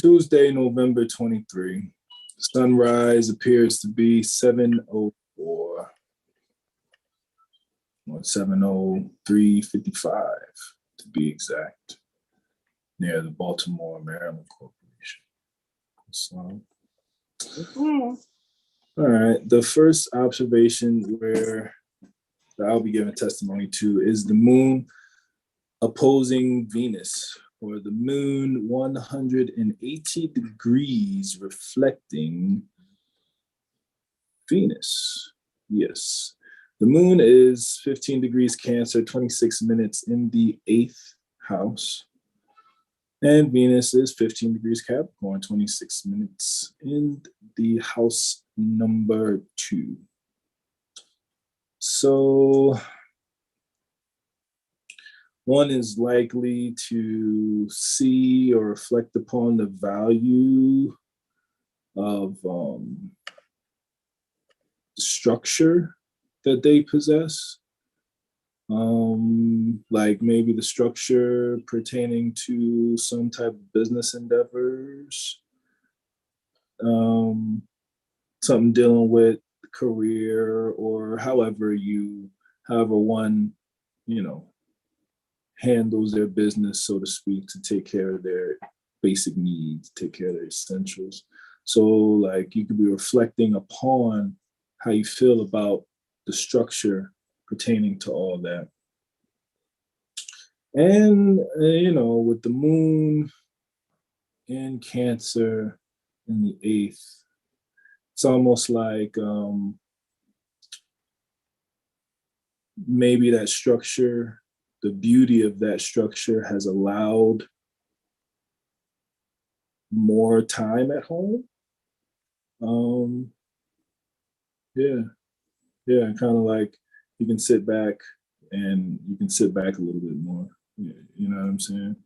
Tuesday, November 23. Sunrise appears to be 7:04. Or 7:03:55 to be exact, near the Baltimore, Maryland Corporation. So, all right. The first observation where I'll be giving testimony to is the moon opposing Venus, or the moon 180 degrees reflecting Venus. Yes. The moon is 15 degrees Cancer, 26 minutes in the 8th house. And Venus is 15 degrees Capricorn, 26 minutes in the house number 2. So one is likely to see or reflect upon the value of structure that they possess, like maybe the structure pertaining to some type of business endeavors, something dealing with career, or however one handles their business, so to speak, to take care of their basic needs, take care of their essentials. So like you could be reflecting upon how you feel about the structure pertaining to all that. And, with the moon in Cancer in the 8th, it's almost like maybe that structure, the beauty of that structure has allowed more time at home. Yeah, kind of like you can sit back a little bit more. You know what I'm saying?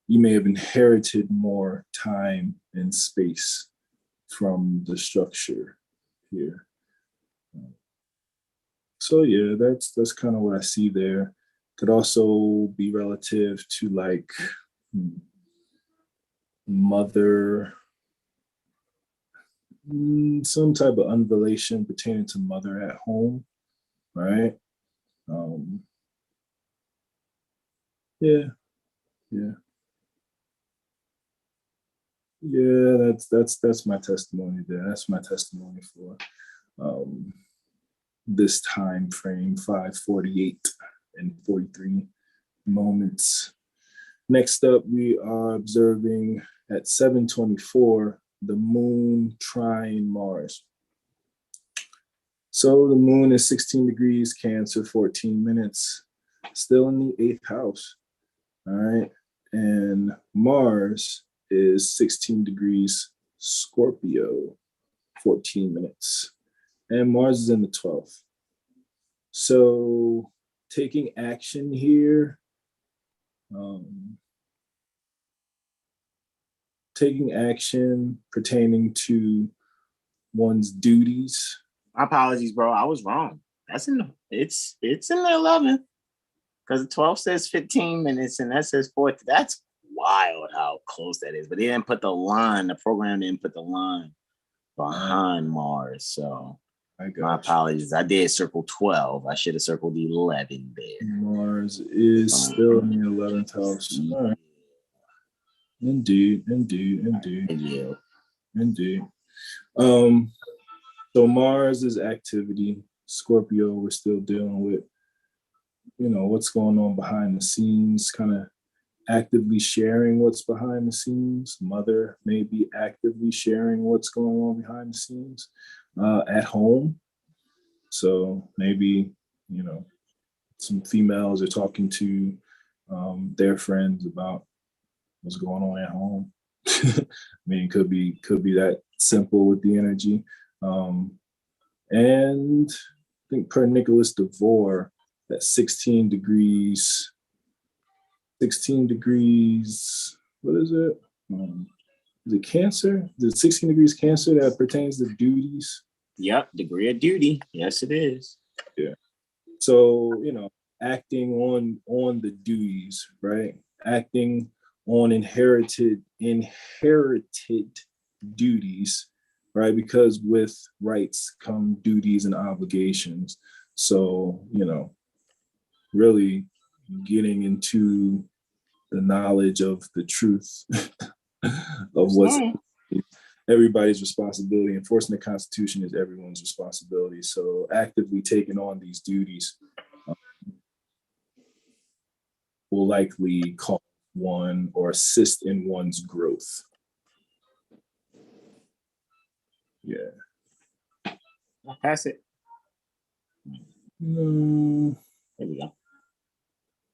You may have inherited more time and space from the structure here. So yeah, that's kind of what I see there. Could also be relative to like mother, some type of unrelation pertaining to mother at home, right? Yeah, yeah, yeah. That's my testimony there. That's my testimony for this time frame, 5:48 and 43 moments. Next up, we are observing at 7:24 the moon trine Mars. So the moon is 16 degrees Cancer, 14 minutes, still in the 8th house. All right. And Mars is 16 degrees Scorpio, 14 minutes. And Mars is in the 12th. So taking action here, taking action pertaining to one's duties. My apologies, bro. I was wrong. It's in the 11th. Because the 12 says 15 minutes and that says 4. That's wild how close that is. But they didn't put the line, the program didn't put the line behind Mars. So my apologies. I did circle 12. I should have circled 11 there. Mars is still in the 11th house. All right. Indeed. Yeah. Indeed. So Mars is activity. Scorpio, we're still dealing with, what's going on behind the scenes, kind of actively sharing what's behind the scenes. Mother may be actively sharing what's going on behind the scenes at home. So maybe, some females are talking to their friends about what's going on at home. I mean, it could be that simple with the energy. And I think per Nicholas DeVore, that 16 degrees, what is it? Is it Cancer? Is it 16 degrees Cancer that pertains to duties? Yep, degree of duty. Yes, it is. Yeah. So, acting on the duties, right? Acting on inherited duties, right? Because with rights come duties and obligations. So, really getting into the knowledge of the truth of what's everybody's responsibility. Enforcing the Constitution is everyone's responsibility. So actively taking on these duties will likely cause one or assist in one's growth. Yeah. I'll pass it. There we go.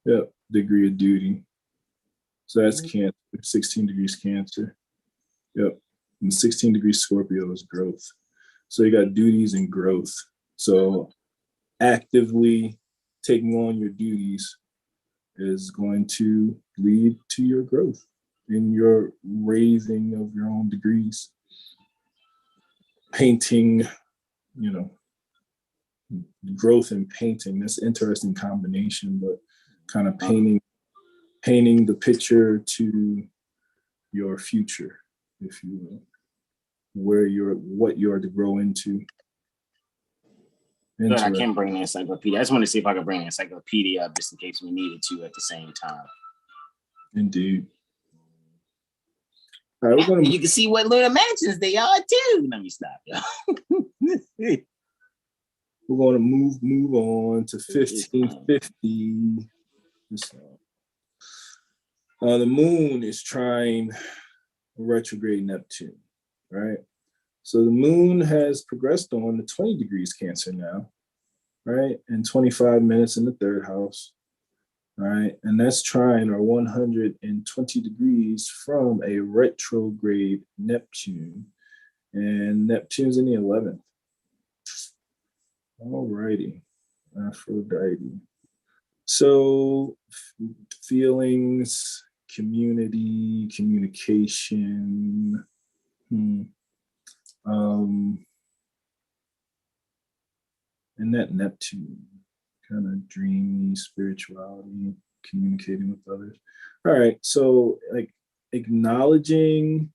Yep, degree of duty. So that's Cancer, 16 degrees Cancer. Yep, and 16 degrees Scorpio is growth. So you got duties and growth. So actively taking on your duties is going to lead to your growth in your raising of your own degrees. Painting, growth and painting, that's an interesting combination, but kind of painting the picture to your future, if you will, what you're to grow into. Good, I can bring the encyclopedia. I just want to see if I can bring the encyclopedia up just in case we needed to at the same time. Indeed. All right, you can see what lunar mansions they are too. Let me stop, y'all. We're going to move on to 1550. The moon is trine retrograde Neptune, right? So the moon has progressed on to 20 degrees Cancer now, right? And 25 minutes in the 3rd house, right? And that's trine or 120 degrees from a retrograde Neptune. And Neptune's in the 11th. All righty, Aphrodite. So feelings, community, communication, and that Neptune. kind of dreamy spirituality, communicating with others. All right, so like acknowledging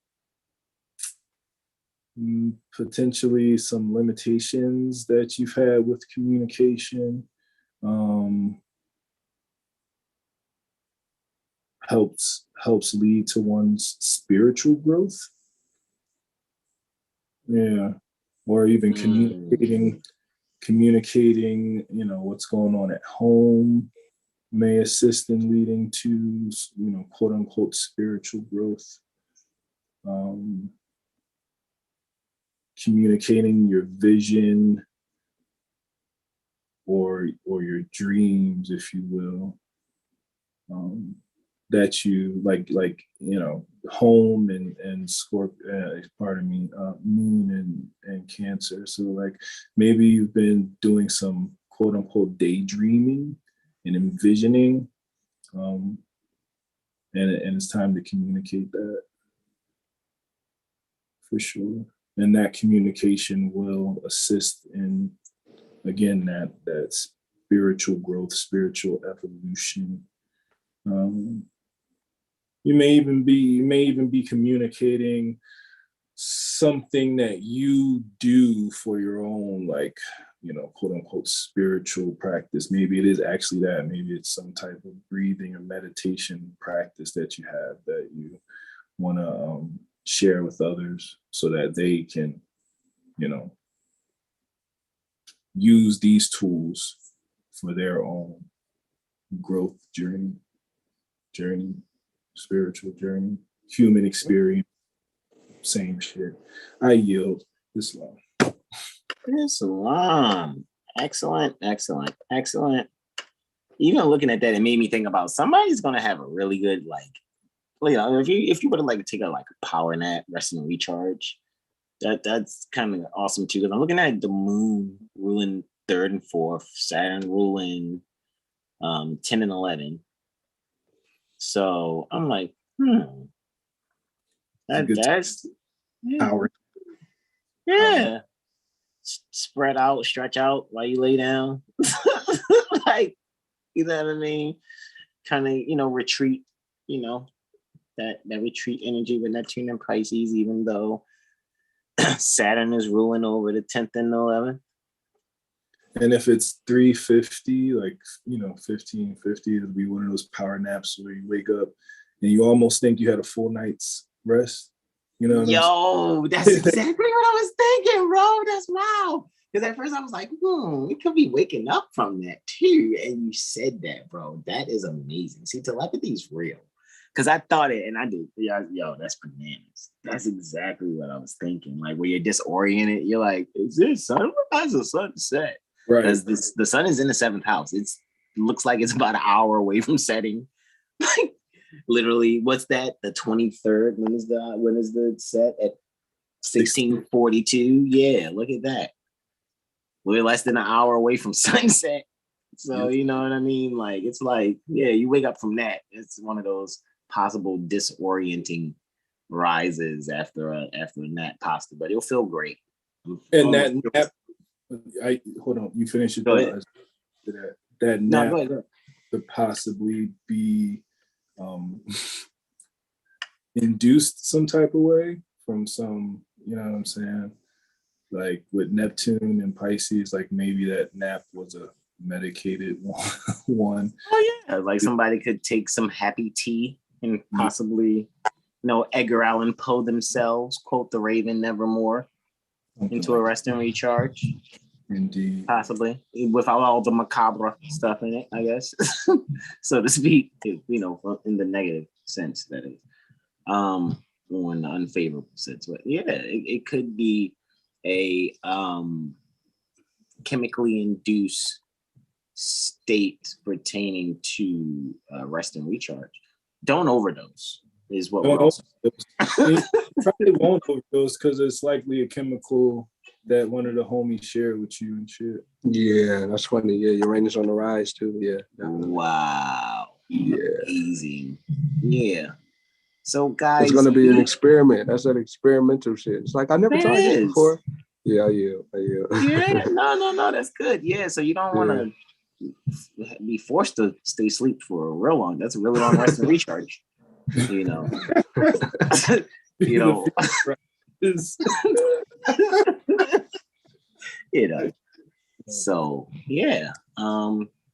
potentially some limitations that you've had with communication helps lead to one's spiritual growth. Yeah, or even communicating, you know, what's going on at home may assist in leading to, you know, quote unquote spiritual growth. Communicating your vision or your dreams, if you will, that you like, you know, home and Scorpio, Moon and Cancer. So like maybe you've been doing some quote unquote daydreaming and envisioning, and it's time to communicate that for sure. And that communication will assist in, again, that spiritual growth, spiritual evolution. You may even be communicating something that you do for your own, like, you know, quote unquote spiritual practice. Maybe it is actually that. Maybe it's some type of breathing or meditation practice that you have that you want to share with others so that they can, you know, use these tools for their own growth journey, spiritual journey, human experience, same shit. I yield. Islam. Excellent. Even looking at that, it made me think about somebody's gonna have a really good, like, you know, if you were to like take a power nap, rest and recharge, that's kind of awesome too. Because I'm looking at the moon ruling 3rd and 4th, Saturn ruling 10 and 11. So I'm like, that's power. Yeah. Spread out, stretch out while you lay down. Like, you know what I mean? Kind of, you know, retreat, you know, that retreat energy with Neptune and Pisces, even though Saturn is ruling over the 10th and 11th. And if it's 3:50, like, you know, 15:50, it'll be one of those power naps where you wake up and you almost think you had a full night's rest. You know what that's exactly what I was thinking, bro. That's wow. Because at first I was like, it could be waking up from that too. And you said that, bro. That is amazing. See, telepathy is real. Because I thought it, and I did. Yeah, that's bananas. That's exactly what I was thinking. Like, where you're disoriented, you're like, is there sunrise or sunset? Right. Because the sun is in the 7th house. It looks like it's about an hour away from setting. Like, literally, what's that? The 23rd. When is the set? At 16:42. Yeah, look at that. We're less than an hour away from sunset. So you know what I mean? Like, it's like, yeah, you wake up from that. It's one of those possible disorienting rises after a nap pasta, but it'll feel great. And that nap, hold on, you finish it. That nap could possibly be induced some type of way from some, you know what I'm saying? Like with Neptune and Pisces, like maybe that nap was a medicated one. Oh yeah, like somebody could take some happy tea and possibly, Edgar Allan Poe themselves, quote the Raven nevermore, into a rest and recharge. Indeed. Possibly, without all the macabre stuff in it, I guess, so to speak, in the negative sense, that is, or in the unfavorable sense. But yeah, it could be a chemically induced state pertaining to rest and recharge. Don't overdose is what we're also. You probably won't overdose because it's likely a chemical that one of the homies shared with you and shit. Yeah, that's funny. Yeah, Uranus on the rise too. Yeah. Definitely. Wow. Yeah. Easy. Yeah. So guys, it's gonna be an experiment. That's that experimental shit. It's like I never tried this before. Yeah, I yield. Yeah, no, that's good. Yeah, so you don't want to be forced to stay asleep for a real long. That's a really long rest and recharge. You know. You know. You know. So yeah.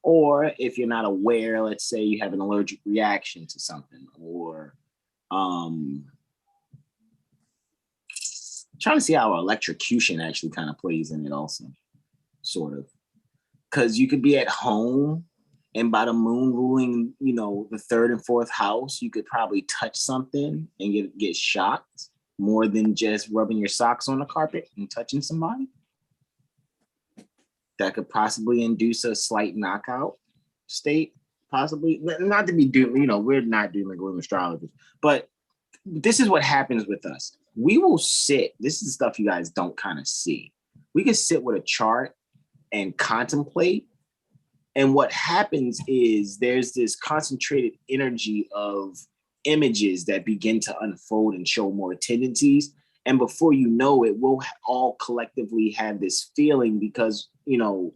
Or if you're not aware, let's say you have an allergic reaction to something, or trying to see how electrocution actually kind of plays in it also, sort of. Because you could be at home and by the moon ruling, you know, the third and fourth house, you could probably touch something and get shocked more than just rubbing your socks on the carpet and touching somebody. That could possibly induce a slight knockout state, possibly. Not to be doom, you know, we're not doom and gloom astrologers, but this is what happens with us. We will sit, this is stuff you guys don't kind of see. We can sit with a chart and contemplate. And what happens is there's this concentrated energy of images that begin to unfold and show more tendencies. And before you know it, we'll all collectively have this feeling because, you know,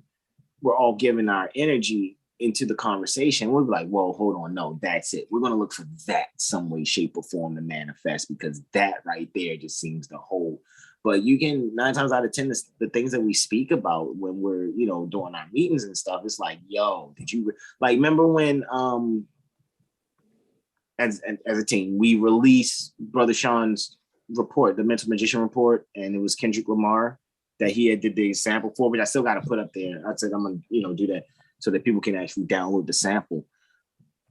we're all giving our energy into the conversation. We'll be like, whoa, hold on. No, that's it. We're going to look for that some way, shape, or form to manifest because that right there just seems to hold. But you can 9 times out of 10, the things that we speak about when we're, you know, doing our meetings and stuff, it's like, yo, did you like remember when as a team we released Brother Sean's report, the Mental Magician report, and it was Kendrick Lamar that he had did the sample for, but I still got to put up there. I said I'm gonna, you know, do that so that people can actually download the sample.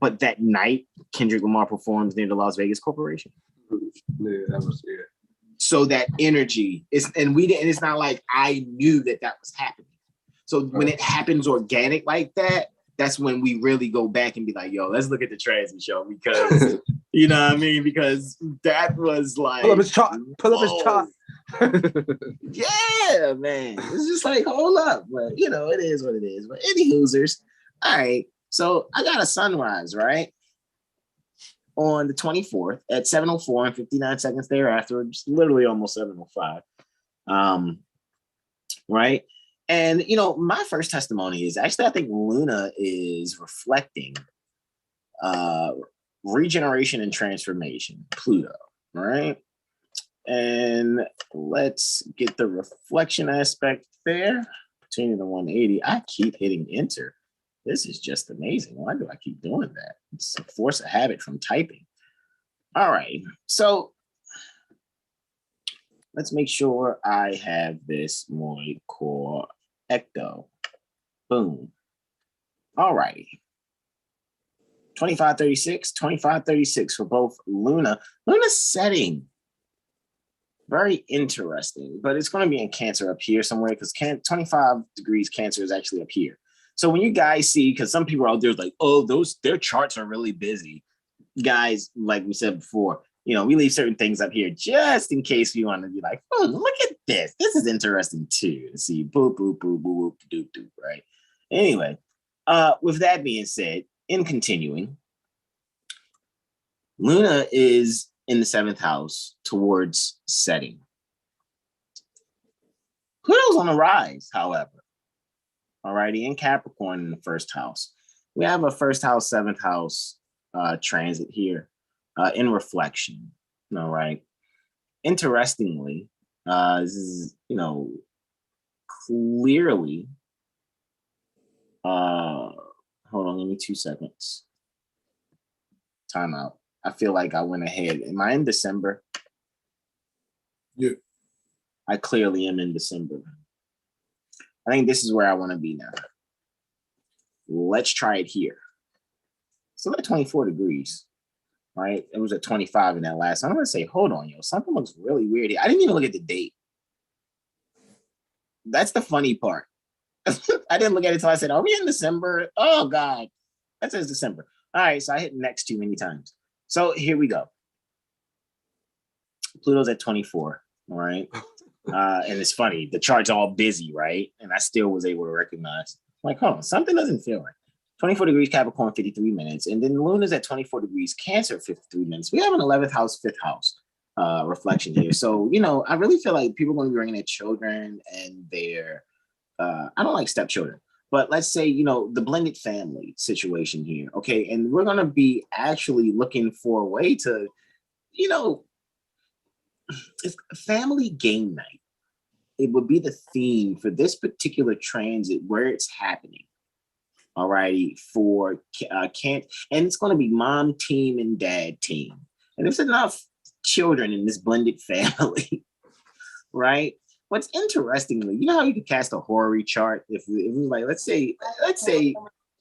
But that night, Kendrick Lamar performs near the Las Vegas Corporation. Yeah, that was it. So that energy is, and we didn't. It's not like I knew that was happening. So when it happens organic like that, that's when we really go back and be like, "Yo, let's look at the transit show," because you know what I mean. Because that was like, pull up his chart. Pull up his chart. Yeah, man. It's just like, hold up, but you know, it is what it is. But any hoosers, all right. So I got a sunrise right on the 24th at 7:04 and 59 seconds thereafter, just literally almost 7:05. Right. And, you know, my first testimony is actually, I think Luna is reflecting regeneration and transformation, Pluto, right? And let's get the reflection aspect there. Continuing the 180. I keep hitting enter. This is just amazing. Why do I keep doing that? It's a force of habit from typing. All right. So let's make sure I have this more ecto. Boom. All right. 2536 for both Luna. Luna's setting. Very interesting, but it's going to be in Cancer up here somewhere because 25 degrees Cancer is actually up here. So when you guys see, because some people out there like, oh, their charts are really busy. Guys, like we said before, you know, we leave certain things up here just in case you want to be like, oh, look at this. This is interesting too. To see boop, boop, boop, boop, boop, doop, doop, right? Anyway, with that being said, in continuing, Luna is in the 7th house towards setting. Pluto's on the rise, however. Alrighty, in Capricorn in the 1st house. We have a 1st house, 7th house transit here in reflection. All right. Interestingly, this is, you know, clearly, hold on, give me 2 seconds. Time out. I feel like I went ahead. Am I in December? Yeah. I clearly am in December. I think this is where I want to be now. Let's try it here. Still at 24 degrees, right? It was at 25 in that last. I'm going to say, hold on, yo. Something looks really weird here. I didn't even look at the date. That's the funny part. I didn't look at it until I said, are we in December? Oh, God. That says December. All right, so I hit next too many times. So here we go. Pluto's at 24, all right? And it's funny, the chart's all busy, right? And I still was able to recognize, like, hold on, something doesn't feel right. 24 degrees Capricorn, 53 minutes. And then Luna's at 24 degrees Cancer, 53 minutes. We have an 11th house, 5th house reflection here. So, you know, I really feel like people are going to be bringing their children and their, I don't like stepchildren, But let's say, the blended family situation here. Okay. And we're going to be actually looking for a way to, it's a family game night. It would be the theme for this particular transit where it's happening. Alrighty, for and it's going to be mom team and dad team. And there's enough children in this blended family, right? What's interestingly, you know how you can cast a horary chart if we like, let's say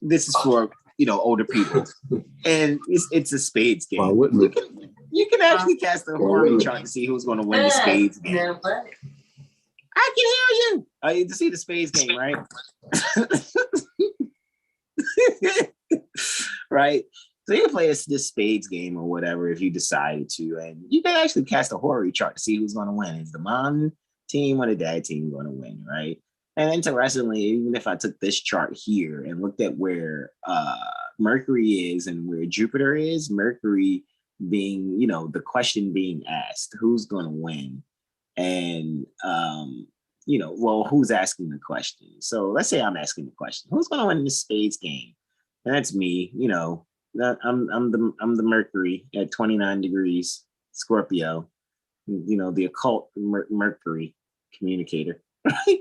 this is for older people, and it's a spades game. You can actually cast a horary chart to see who's going to win the spades game. I can hear you. I need to see the spades game, right? Right. So you can play this spades game or whatever if you decided to, and you can actually cast a horary chart to see who's going to win. Is the mom team or the dad team going to win, right? And interestingly, even if I took this chart here and looked at where Mercury is and where Jupiter is, Mercury being, the question being asked, who's going to win? And, who's asking the question? So let's say I'm asking the question, who's going to win this spades game? And that's me, I'm the Mercury at 29 degrees, Scorpio, the occult Mercury communicator, right?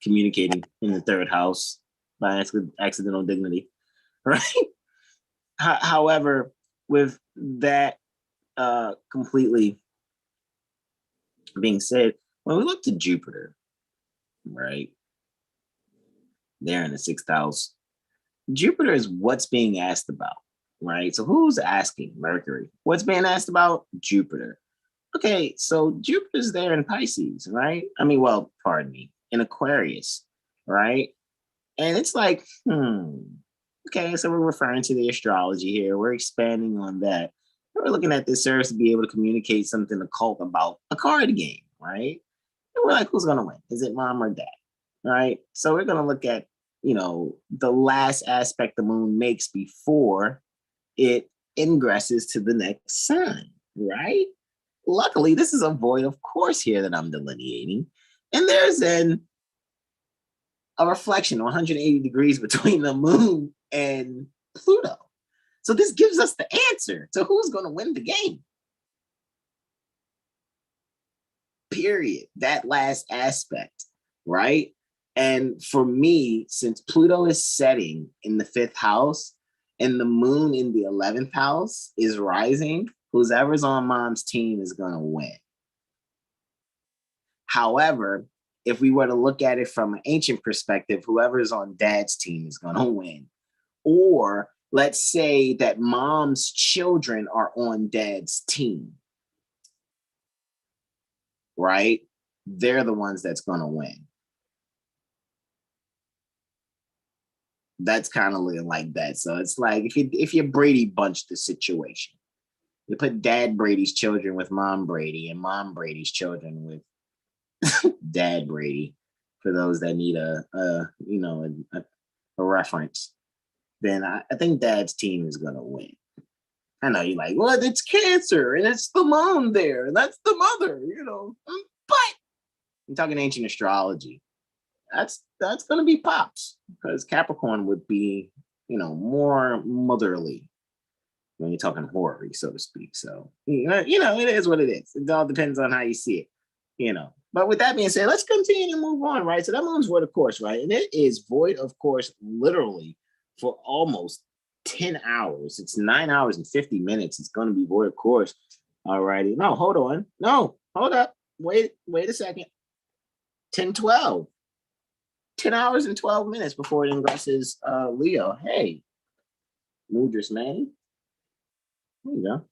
Communicating in the third house by accidental dignity, right? However, with that completely being said, when we look to Jupiter, right, there in the sixth house, Jupiter is what's being asked about, right? So who's asking? Mercury. What's being asked about? Jupiter. Okay, so Jupiter's there in Pisces, right? Pardon me, in Aquarius, right? And it's like, okay, so we're referring to the astrology here. We're expanding on that. We're looking at this service to be able to communicate something occult about a card game, right? And we're like, who's going to win? Is it mom or dad, right? So we're going to look at, the last aspect the moon makes before it ingresses to the next sign, right? Luckily, this is a void of course here that I'm delineating. And there's a reflection 180 degrees between the moon and Pluto. So this gives us the answer to who's going to win the game. Period. That last aspect, right? And for me, since Pluto is setting in the fifth house and the moon in the 11th house is rising, whoever's on mom's team is going to win. However, if we were to look at it from an ancient perspective, whoever's on dad's team is going to win. Or let's say that mom's children are on dad's team, right? They're the ones that's going to win. That's kind of looking like that. So it's like if you Brady bunch the situation, you put Dad Brady's children with Mom Brady and Mom Brady's children with Dad Brady, for those that need a reference, then I think Dad's team is gonna win. I know you're like, well, it's Cancer and it's the mom there, and that's the mother, but I'm talking ancient astrology. That's going to be pops, because Capricorn would be, more motherly when you're talking horary, so to speak. So, it is what it is. It all depends on how you see it, But with that being said, let's continue to move on, right? So that moon's void of course, right? And it is void of course, literally for almost 10 hours. It's 9 hours and 50 minutes. It's going to be void of course. All righty. No, hold on. No, hold up. Wait a second. 10-12. 10 hours and 12 minutes before it ingresses Leo. Hey, Mudras, man. There you go.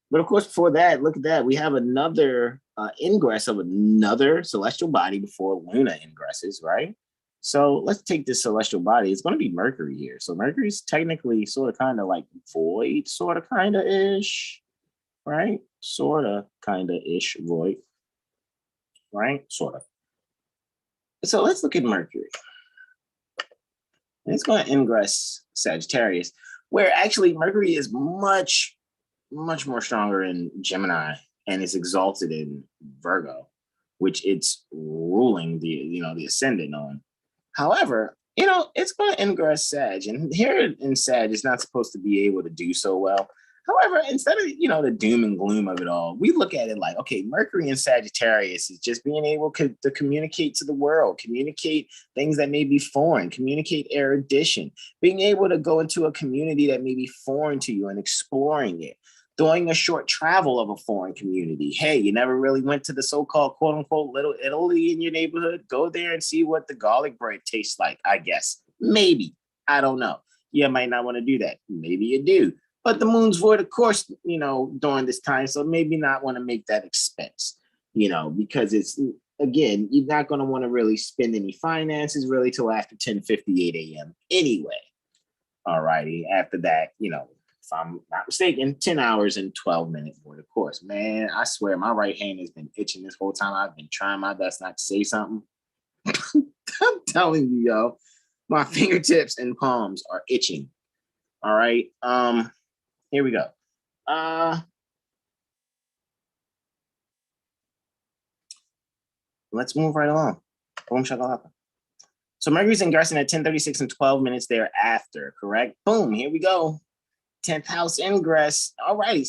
But of course, before that, look at that. We have another ingress of another celestial body before Luna ingresses, right? So let's take this celestial body. It's going to be Mercury here. So Mercury's technically sort of kind of like void, sort of kind of ish, right? Sort of kind of ish void, right? Sort of. So let's look at Mercury. And it's going to ingress Sagittarius, where actually Mercury is much, much more stronger in Gemini and is exalted in Virgo, which it's ruling the ascendant on. However, it's going to ingress Sag, and here in Sag, it's not supposed to be able to do so well. However, instead of, the doom and gloom of it all, we look at it like, okay, Mercury in Sagittarius is just being able to communicate to the world, communicate things that may be foreign, communicate erudition, being able to go into a community that may be foreign to you and exploring it, doing a short travel of a foreign community. Hey, you never really went to the so-called quote unquote Little Italy in your neighborhood? Go there and see what the garlic bread tastes like, I guess. Maybe. I don't know. You might not want to do that. Maybe you do. But the moon's void, of course, during this time. So maybe not want to make that expense, because it's, again, you're not going to want to really spend any finances really till after 10:58 a.m. anyway. All righty. After that, if I'm not mistaken, 10 hours and 12 minutes void, of course. Man, I swear my right hand has been itching this whole time. I've been trying my best not to say something. I'm telling you, yo, my fingertips and palms are itching. All right. Here we go. Let's move right along. Boom, shakalaka. So Mercury's ingressing at 10:36 and 12 minutes thereafter, correct? Boom, here we go. 10th house ingress. All righty.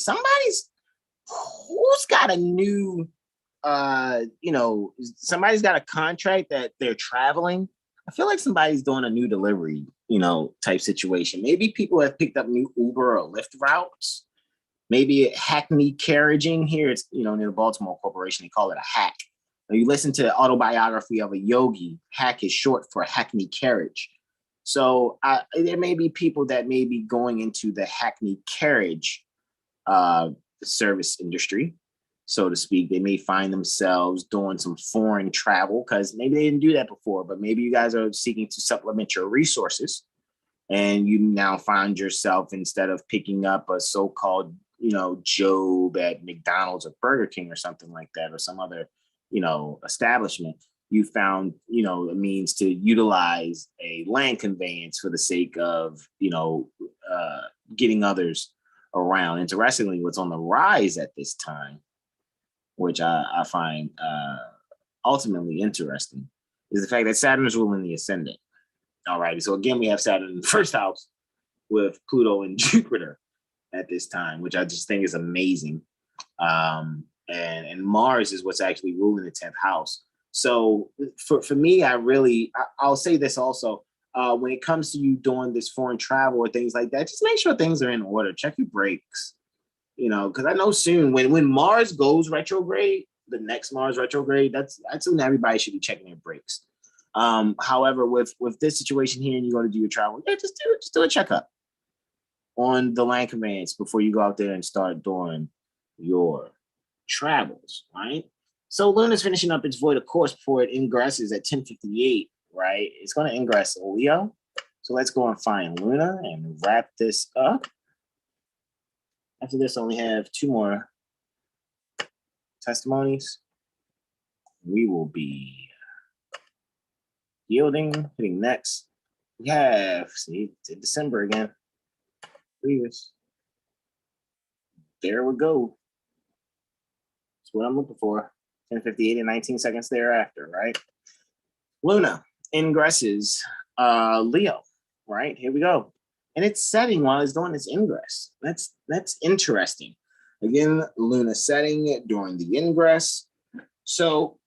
Who's got a new, somebody's got a contract that they're traveling. I feel like somebody's doing a new delivery, type situation. Maybe people have picked up new Uber or Lyft routes. Maybe Hackney carriaging here. It's, near the Baltimore Corporation. They call it a hack. When you listen to the autobiography of a yogi, hack is short for Hackney carriage. So there may be people that may be going into the Hackney carriage service industry, so to speak. They may find themselves doing some foreign travel because maybe they didn't do that before, but maybe you guys are seeking to supplement your resources. And you now find yourself, instead of picking up a so-called, Job at McDonald's or Burger King or something like that, or some other, establishment, you found, a means to utilize a land conveyance for the sake of, getting others around. Interestingly, what's on the rise at this time, which I find ultimately interesting, is the fact that Saturn is ruling the ascendant. All right. So again, we have Saturn in the first house with Pluto and Jupiter at this time, which I just think is amazing. And Mars is what's actually ruling the 10th house. So for me, I'll say this also, when it comes to you doing this foreign travel or things like that, just make sure things are in order. Check your brakes, because I know soon when Mars goes retrograde, the next Mars retrograde, that's when everybody should be checking their brakes. However, with this situation here and you go to do your travel, just do a checkup on the land conveyance before you go out there and start doing your travels, right? So Luna's finishing up its void, of course, before it ingresses at 10:58, right? It's going to ingress Leo. So let's go and find Luna and wrap this up. After this, I only have 2 more testimonies. We will be yielding, hitting next. We have, it's December again. Previous. There we go. That's what I'm looking for. 10:58 and 19 seconds thereafter, right? Luna ingresses Leo, right? Here we go. And it's setting while it's doing its ingress. That's interesting. Again, Luna setting during the ingress. So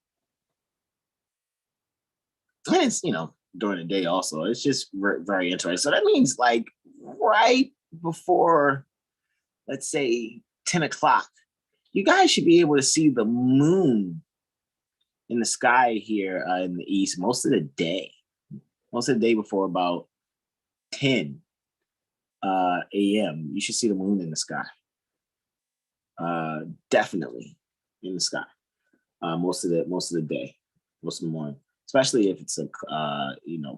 when it's, during the day also, it's just very interesting. So that means like right before, let's say 10 o'clock, you guys should be able to see the moon in the sky here in the east most of the day. Most of the day before about 10 a.m. You should see the moon in the sky. Definitely in the sky. Most of the day, most of the morning, especially if it's a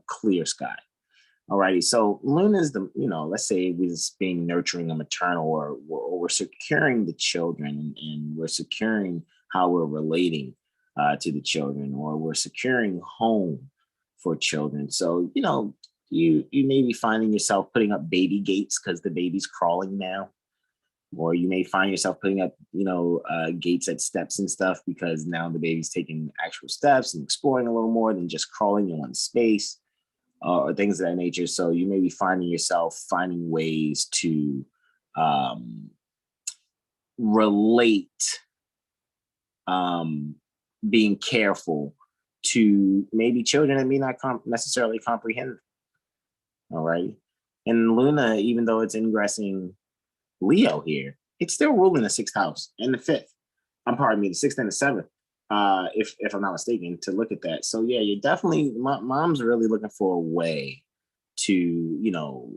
clear sky. Alrighty, so Luna is the, let's say we're being nurturing a maternal, or we're securing the children, and we're securing how we're relating to the children, or we're securing home for children. So, you may be finding yourself putting up baby gates because the baby's crawling now. Or you may find yourself putting up, gates at steps and stuff because now the baby's taking actual steps and exploring a little more than just crawling in one space. or things of that nature. So you may be finding yourself finding ways to relate, being careful to maybe children that may not necessarily comprehend. All right. And Luna, even though it's ingressing Leo here, it's still ruling the 6th house and the 5th. Pardon me, the 6th and the 7th. If I'm not mistaken, to look at that. So yeah, you're definitely, mom's really looking for a way to, you know,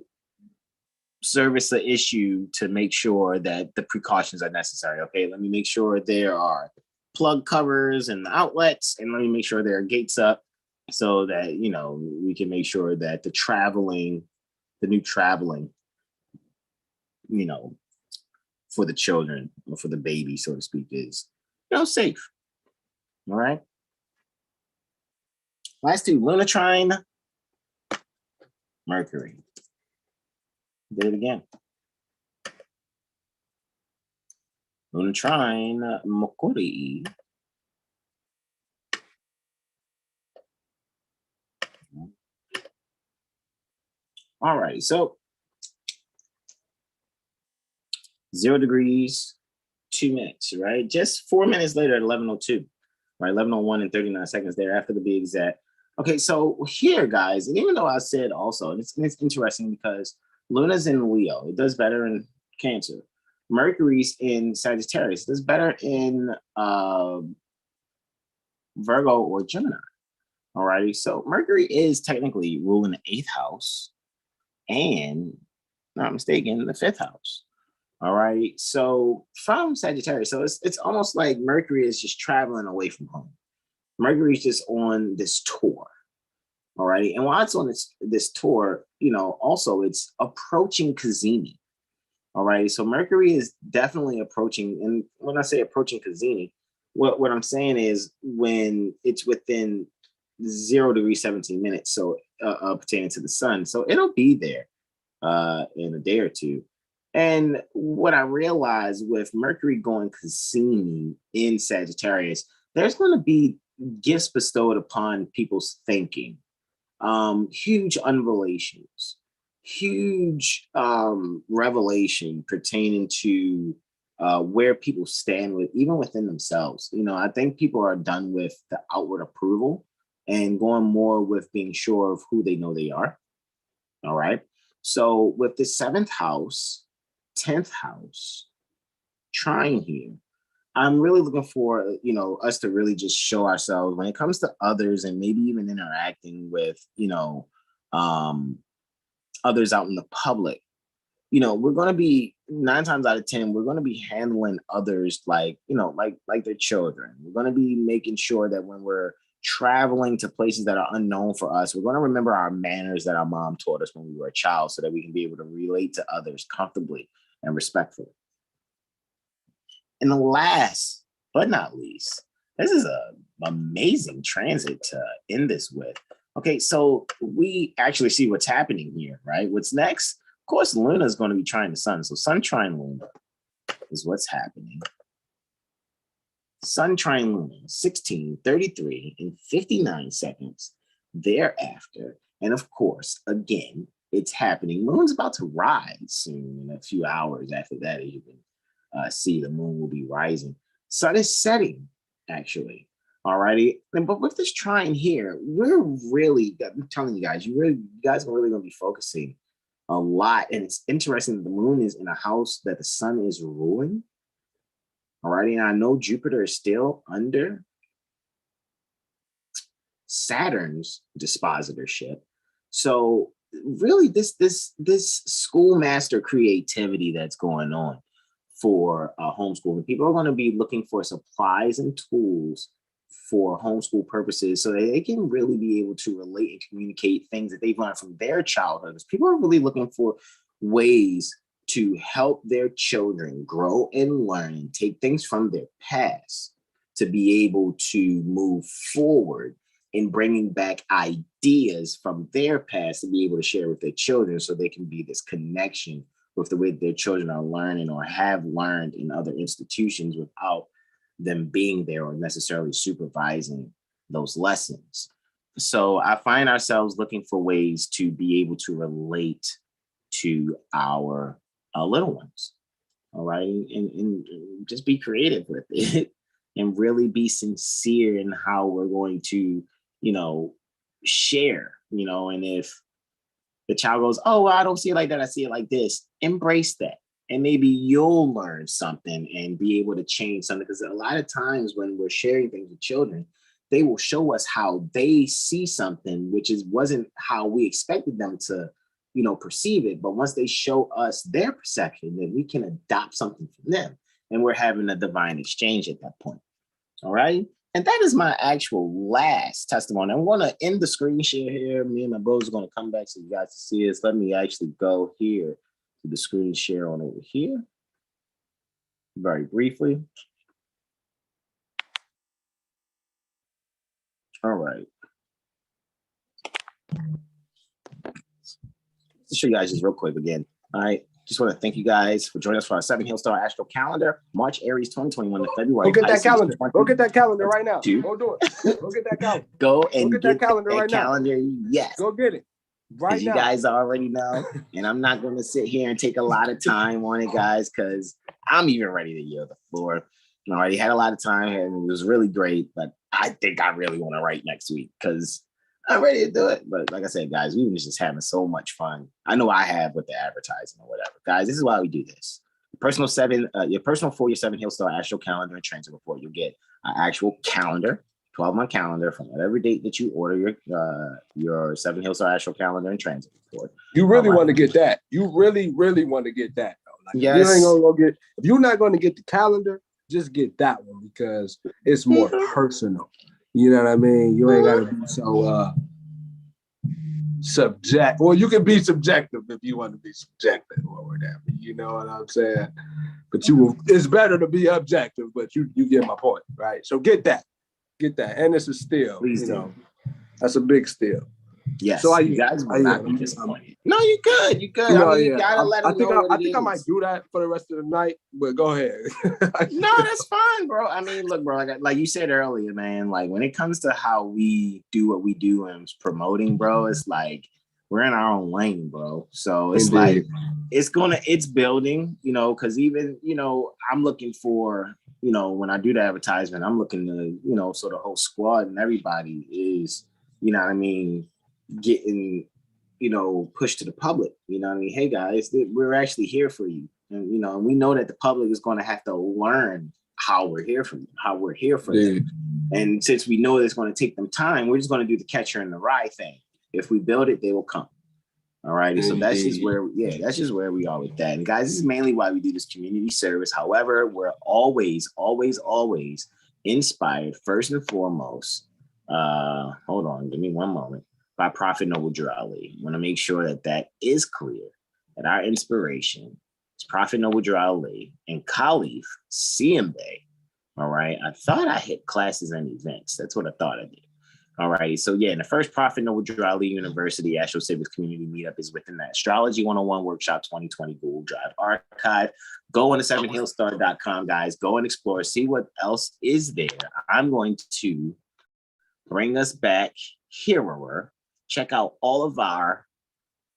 service the issue to make sure that the precautions are necessary. Okay, let me make sure there are plug covers and outlets, and let me make sure there are gates up so that, you know, we can make sure that the new traveling, you know, for the children or for the baby, so to speak, is, you know, safe. All right. Last two, Lunar trine Mercury. Did it again. Lunar trine Mercury. All right, so 0 degrees, 2 minutes, right? Just 4 minutes later at 11:02, right? 11:01 and 39 seconds thereafter to be exact. Okay, so here, guys, and even though I said also, and it's interesting because Luna's in Leo, it does better in Cancer. Mercury's in Sagittarius, it does better in Virgo or Gemini. All righty, so Mercury is technically ruling the 8th house and, not mistaken, the 5th house. All right, so from Sagittarius, so it's almost like Mercury is just traveling away from home. Mercury's just on this tour. All right, and while it's on this tour, you know, also it's approaching Cazimi. All right, so Mercury is definitely approaching, and when I say approaching Cazimi, what I'm saying is when it's within 0 degrees 17 minutes, so pertaining to the sun, so it'll be there in a day or two. And what I realized with Mercury going Cazimi in Sagittarius, there's going to be gifts bestowed upon people's thinking, huge unrevelations, huge revelation pertaining to where people stand with, even within themselves. You know, I think people are done with the outward approval and going more with being sure of who they know they are. All right. So with the 7th house, 10th house trine here, I'm really looking for, you know, us to really just show ourselves when it comes to others and maybe even interacting with, you know, others out in the public. You know, we're going to be 9 times out of 10, we're going to be handling others like, you know, like their children. We're going to be making sure that when we're traveling to places that are unknown for us, we're going to remember our manners that our mom taught us when we were a child so that we can be able to relate to others comfortably and respectfully. And the last but not least, this is an amazing transit to end this with. Okay, so we actually see what's happening here, right? What's next? Of course, Luna is going to be trying the sun. So sun trine Luna is what's happening. Sun trine Luna, 16, 33, and 59 seconds thereafter. And of course, again, it's happening. Moon's about to rise soon in a few hours after that. As you can see, the moon will be rising. Sun is setting, actually. All righty. But with this trine here, we're really, I'm telling you guys, you guys are really going to be focusing a lot. And it's interesting that the moon is in a house that the sun is ruling. All righty. And I know Jupiter is still under Saturn's dispositorship. So really this schoolmaster creativity that's going on for homeschooling. People are going to be looking for supplies and tools for homeschool purposes so that they can really be able to relate and communicate things that they've learned from their childhoods. People are really looking for ways to help their children grow and learn and take things from their past to be able to move forward in bringing back ideas from their past to be able to share with their children so they can be this connection with the way their children are learning or have learned in other institutions without them being there or necessarily supervising those lessons. So I find ourselves looking for ways to be able to relate to our little ones. All right. And just be creative with it and really be sincere in how we're going to, share, and if the child goes, oh, well, I don't see it like that, I see it like this, embrace that. And maybe you'll learn something and be able to change something. Because a lot of times when we're sharing things with children, they will show us how they see something, which wasn't how we expected them to, perceive it. But once they show us their perception, then we can adopt something from them. And we're having a divine exchange at that point. All right. And that is my actual last testimony. I'm going to end the screen share here. Me and my bros are going to come back so you guys can see us. Let me actually go here to the screen share on over here. Very briefly. All right. To show you guys just real quick again. All right. Just want to thank you guys for joining us for our 7 Hill Star Astro Calendar, March, Aries 2021 to February. Go get that calendar. Go get that calendar right now. Go do it. Go get that calendar. Go and get that calendar right now. Yes. Go get it. Right now. You guys already know. And I'm not going to sit here and take a lot of time on it, guys, because I'm even ready to yield the floor. I already had a lot of time and it was really great, but I think I really want to write next week because I'm ready to do it. But like I said, guys, we've been just having so much fun. I know I have with the advertising or whatever. Guys, this is why we do this. Your personal 4 year 7 Hill Star Astro Calendar and Transit Report. You'll get an actual calendar, 12-month calendar from whatever date that you order your 7 Hill Star Astro Calendar and Transit Report. You really want to get that. You really, really want to get that. Though. Like, yes. If you're not going to get the calendar, just get that one because it's more personal. You know what I mean? You ain't got to be so subject. Well, you can be subjective if you want to be subjective or whatever. You know what I'm saying? But it's better to be objective, but you get my point, right? So get that. And it's a steal. Please do. That's a big steal. Yes. So you guys will not be disappointed. No, you good. You good. You gotta let them know I think I might do that for the rest of the night, but go ahead. No, that's fine, bro. I mean, look, bro, like you said earlier, man, like when it comes to how we do what we do and promoting, bro, it's like we're in our own lane, bro. So it's like it's building, because even, I'm looking for, when I do the advertisement, I'm looking to, so the whole squad and everybody is, what I mean, getting, pushed to the public. Hey guys, we're actually here for you. And, we know that the public is going to have to learn how we're here for them. And since we know it's going to take them time, we're just going to do the catcher in the rye thing. If we build it, they will come. All righty. So that's just where we are with that. And guys, this is mainly why we do this community service. However, we're always, always, always inspired first and foremost. Hold on, give me one moment. By Prophet Noble Drew Ali. I want to make sure that is clear. That our inspiration is Prophet Noble Drew Ali and Caliph CM Bey. All right. I thought I hit classes and events. That's what I thought I did. All right. So yeah, the first Prophet Noble Drew Ali University AstroCivics Community Meetup is within that Astrology 101 Workshop 2020 Google Drive archive. Go on to 7hillstar.com, guys. Go and explore. See what else is there. I'm going to bring us back here. Check out all of our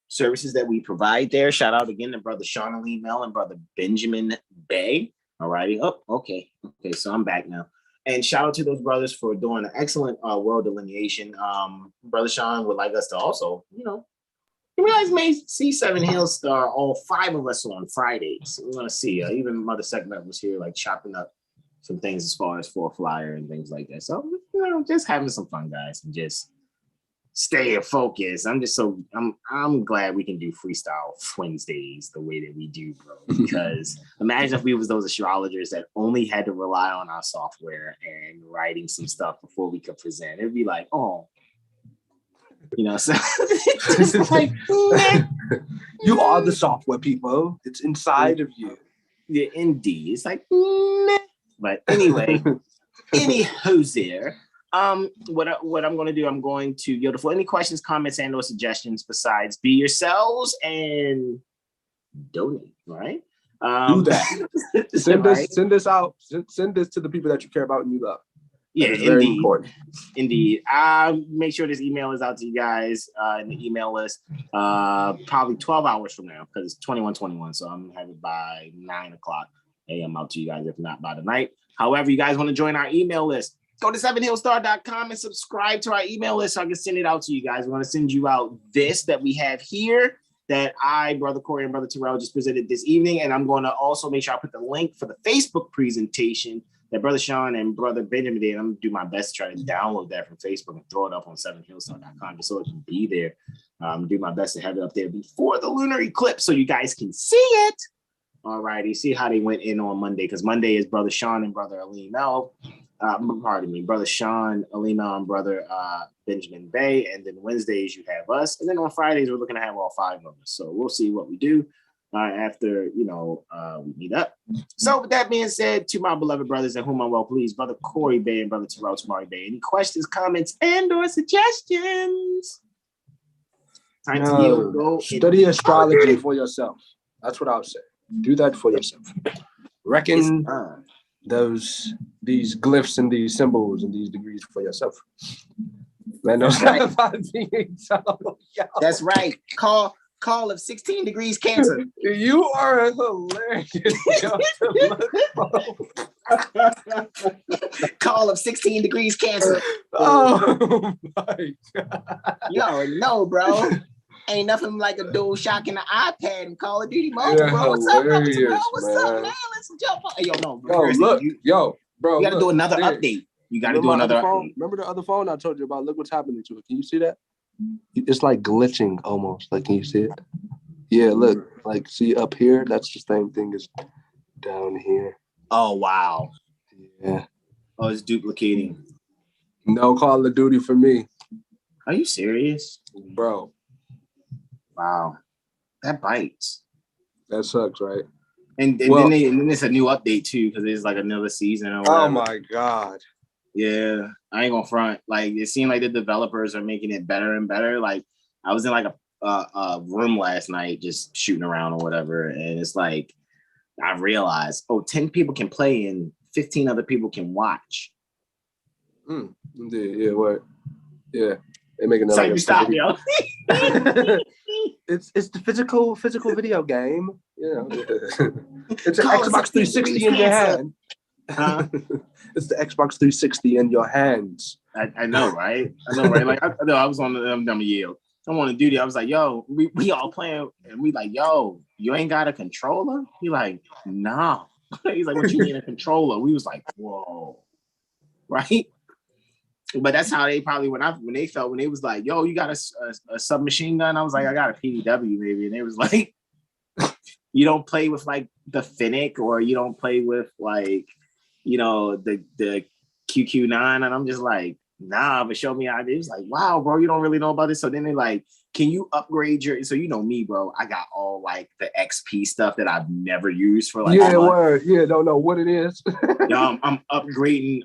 services that we provide there. Shout out again to Brother Sean Lee Mel and Brother Benjamin Bay. All righty. Oh, okay. Okay, so I'm back now. And shout out to those brothers for doing an excellent world delineation. Brother Sean would like us to also, you guys may see 7 Hill Star, all 5 of us on Fridays. We're going to see. Even Mother Segment was here, like chopping up some things as far as for a flyer and things like that. So, just having some fun, guys, and just stay focused. I'm glad we can do freestyle Wednesdays the way that we do, bro. Because imagine if we was those astrologers that only had to rely on our software and writing some stuff before we could present. It'd be like, so it's just like you are the software, people. It's inside of you. Yeah, indeed. It's like but anyway, anywho's there. What I'm going to do, I'm going to yield the floor. Any questions, comments, and/or suggestions besides be yourselves and donate, right? Do that. Send this out. Send this to the people that you care about and you love. Yeah, It's very indeed. important. Indeed. I'll make sure this email is out to you guys in the email list probably 12 hours from now because it's 21:21. So I'm going to have it by 9 o'clock a.m. out to you guys, if not by the night. However, you guys want to join our email list, go to 7hillstar.com and subscribe to our email list so I can send it out to you guys. We're going to send you out this that we have here that I, Brother Corey, and Brother Terrell just presented this evening. And I'm going to also make sure I put the link for the Facebook presentation that Brother Sean and Brother Benjamin did. I'm going to do my best to try to download that from Facebook and throw it up on 7hillstar.com just so it can be there. Do my best to have it up there before the lunar eclipse so you guys can see it. All righty, see how they went in on Monday, because Monday is Brother Sean and Brother Alimo. Brother Sean, Alima, and Brother Benjamin Bey. And then Wednesdays you have us. And then on Fridays, we're looking to have all 5 of us. So we'll see what we do after, we meet up. So with that being said, to my beloved brothers and whom I'm well pleased, Brother Corey Bey and Brother Terrell Tamari Bey, any questions, comments, and or suggestions? Time to yield, go study astrology for yourself. That's what I would say. Do that for yourself. Reckon these glyphs and these symbols and these degrees for yourself. Man, that's right. That's right. Call of 16 degrees Cancer. You are hilarious. Call of 16 degrees Cancer. Oh my God. You already know, bro. Ain't nothing like a dual shock in the iPad and Call of Duty mobile, bro. What's up, brother Terrell? What's up, man? Let's jump on. Yo, no, bro. Bro. You got to do another update. You got to do another update. Remember the other phone I told you about? Look what's happening to it. Can you see that? It's like glitching almost. Like, can you see it? Yeah, look. Like, see up here? That's the same thing as down here. Oh, wow. Yeah. Oh, it's duplicating. No Call of Duty for me. Are you serious? Bro. Wow. That bites. That sucks, right? And then it's a new update too, because it's like another season or whatever. Oh my God. Yeah, I ain't gonna front. Like, it seemed like the developers are making it better and better. Like, I was in like a room last night just shooting around or whatever, and it's like I realized, 10 people can play and 15 other people can watch. Indeed. Yeah, what? Yeah. They make another. So you stop, yo. It's the physical video game. You know, it's an Xbox 360 in your hand. It's the Xbox 360 in your hands. I know, right? Like, I was on the yield. I'm on the duty. I was like, yo, we all playing, and we like, yo, you ain't got a controller? He like, no. He's like, what you need a controller? We was like, whoa, right? But that's how they probably when they was like, yo, you got a submachine gun? I was like, I got a PDW maybe, and they was like, you don't play with like the Finnick, or you don't play with like, the QQ9, and I'm just like, nah, but show me how it is. Like, wow, bro, you don't really know about this. So then they like, can you upgrade so me, bro, I got all like the XP stuff that I've never used for like don't know what it is. Yo, I'm upgrading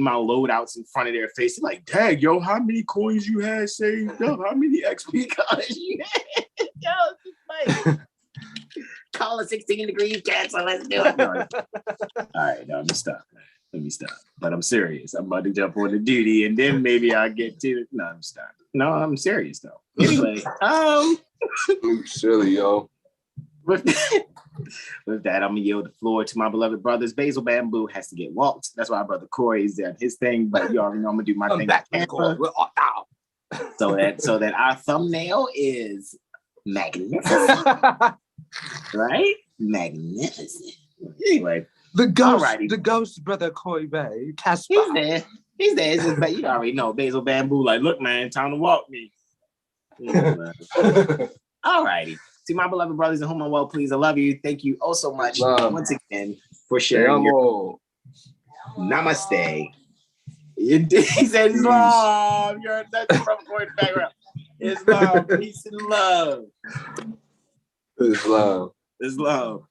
my loadouts in front of their face. They're like, dang, yo, how many coins you had saved up? How many XP cards you had? Yo, it's like call it 16 degrees Cancer. Let's do it. All right, no, let me stop. But I'm serious. I'm about to jump on the duty, and then maybe I'll get to it. No, I'm stopping. No, I'm serious though. Anyway, You silly, yo. With that, I'm gonna yield the floor to my beloved brothers. Basil Bamboo has to get walked. That's why Brother Corey is doing his thing, but you already know I'm gonna do my thing. So that our thumbnail is magnificent. Right? Magnificent. Anyway. The ghost, Brother Corey Bey. Casper. He's there. It's just, you already know Basil Bamboo. Like, look, man, time to walk me. All righty. To my beloved brothers in whom I'm well pleased, I love you. Thank you oh so much once again for sharing your namaste. He said it's love. That's from the background. It's love. Peace and love. It's love. It's love.